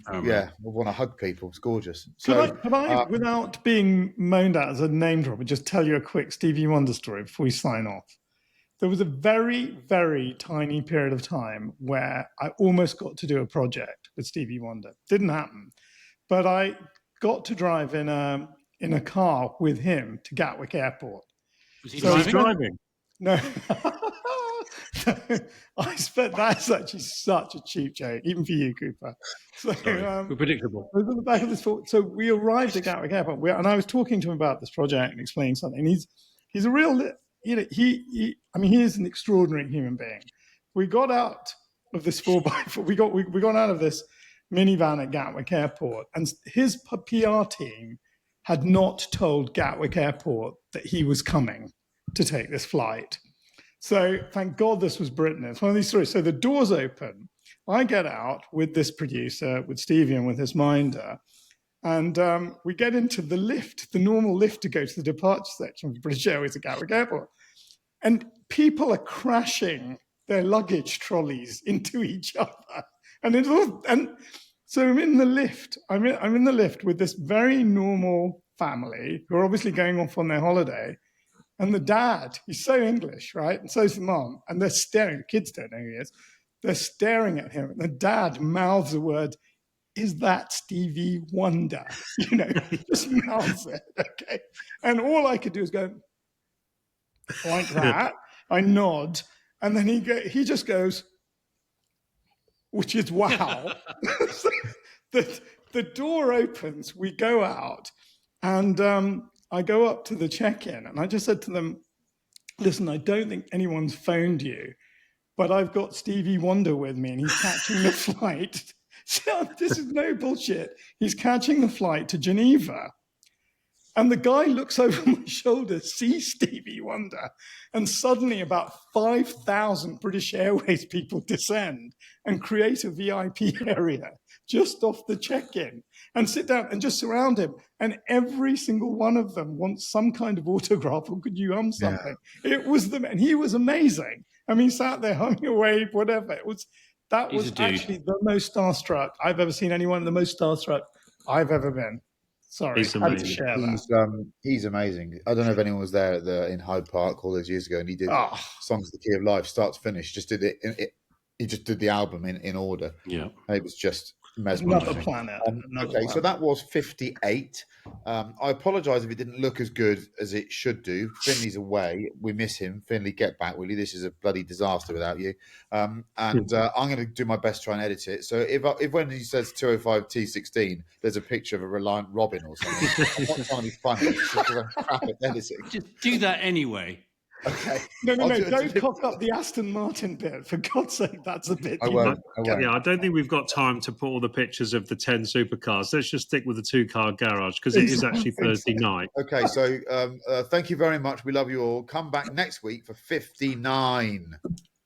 want to hug people. It's gorgeous. Could I, without being moaned at as a name dropper, just tell you a quick Stevie Wonder story before we sign off? There was a very, very tiny period of time where I almost got to do a project with Stevie Wonder. Didn't happen. But I got to drive in a car with him to Gatwick Airport. Was he driving? No. I spent, that's actually such a cheap joke, even for you, Cooper. So, we're predictable. I was on the back of this. So we arrived at Gatwick Airport, and I was talking to him about this project and explaining something. He's a real he he is an extraordinary human being. We got out of this 4x4. We got out of this minivan at Gatwick Airport, and his PR team had not told Gatwick Airport that he was coming to take this flight. So thank God this was Britain. It's one of these stories. So the doors open. I get out with this producer, with Stevie and with his minder, and we get into the lift, the normal lift to go to the departure section of British Airways at Gatwick Airport. And people are crashing their luggage trolleys into each other. And so I'm in the lift. I'm in the lift with this very normal family who are obviously going off on their holiday. And the dad, he's so English, right? And so's the mom. And they're staring. The kids don't know who he is. They're staring at him. And the dad mouths the word, "Is that Stevie Wonder?" Just mouths it, okay? And all I could do is go like that. I nod. And then he just goes, which is wow. The door opens, we go out, and I go up to the check-in, and I just said to them, "Listen, I don't think anyone's phoned you, but I've got Stevie Wonder with me, and he's catching the flight." So this is no bullshit. He's catching the flight to Geneva. And the guy looks over my shoulder, sees Stevie Wonder, and suddenly about 5,000 British Airways people descend and create a VIP area just off the check-in and sit down and just surround him. And every single one of them wants some kind of autograph, or could you something? Yeah. It was and he was amazing. I mean, sat there humming away, whatever. That was actually the most starstruck I've ever seen anyone, the most starstruck I've ever been. Sorry, he's amazing. He's amazing. I don't know if anyone was there in Hyde Park all those years ago, and he did Songs of the Key of Life, start to finich. Just did it. He just did the album in order. Yeah, it was just mesmerizing. Another planet. So that was 58. I apologise if it didn't look as good as it should do. Finley's away. We miss him. Finley, get back, will you? This is a bloody disaster without you. I'm going to do my best to try and edit it. So if when he says 205 T16, there's a picture of a Reliant Robin or something, I'm not trying to be funny. It's just I'm crap at editing. Just do that anyway. Okay. No, don't cock up the Aston Martin bit. For God's sake, that's a bit. I won't. Yeah, I don't think we've got time to put all the pictures of the 10 supercars. Let's just stick with the 2-car garage because it is actually Thursday night. Okay, so thank you very much. We love you all. Come back next week for 59.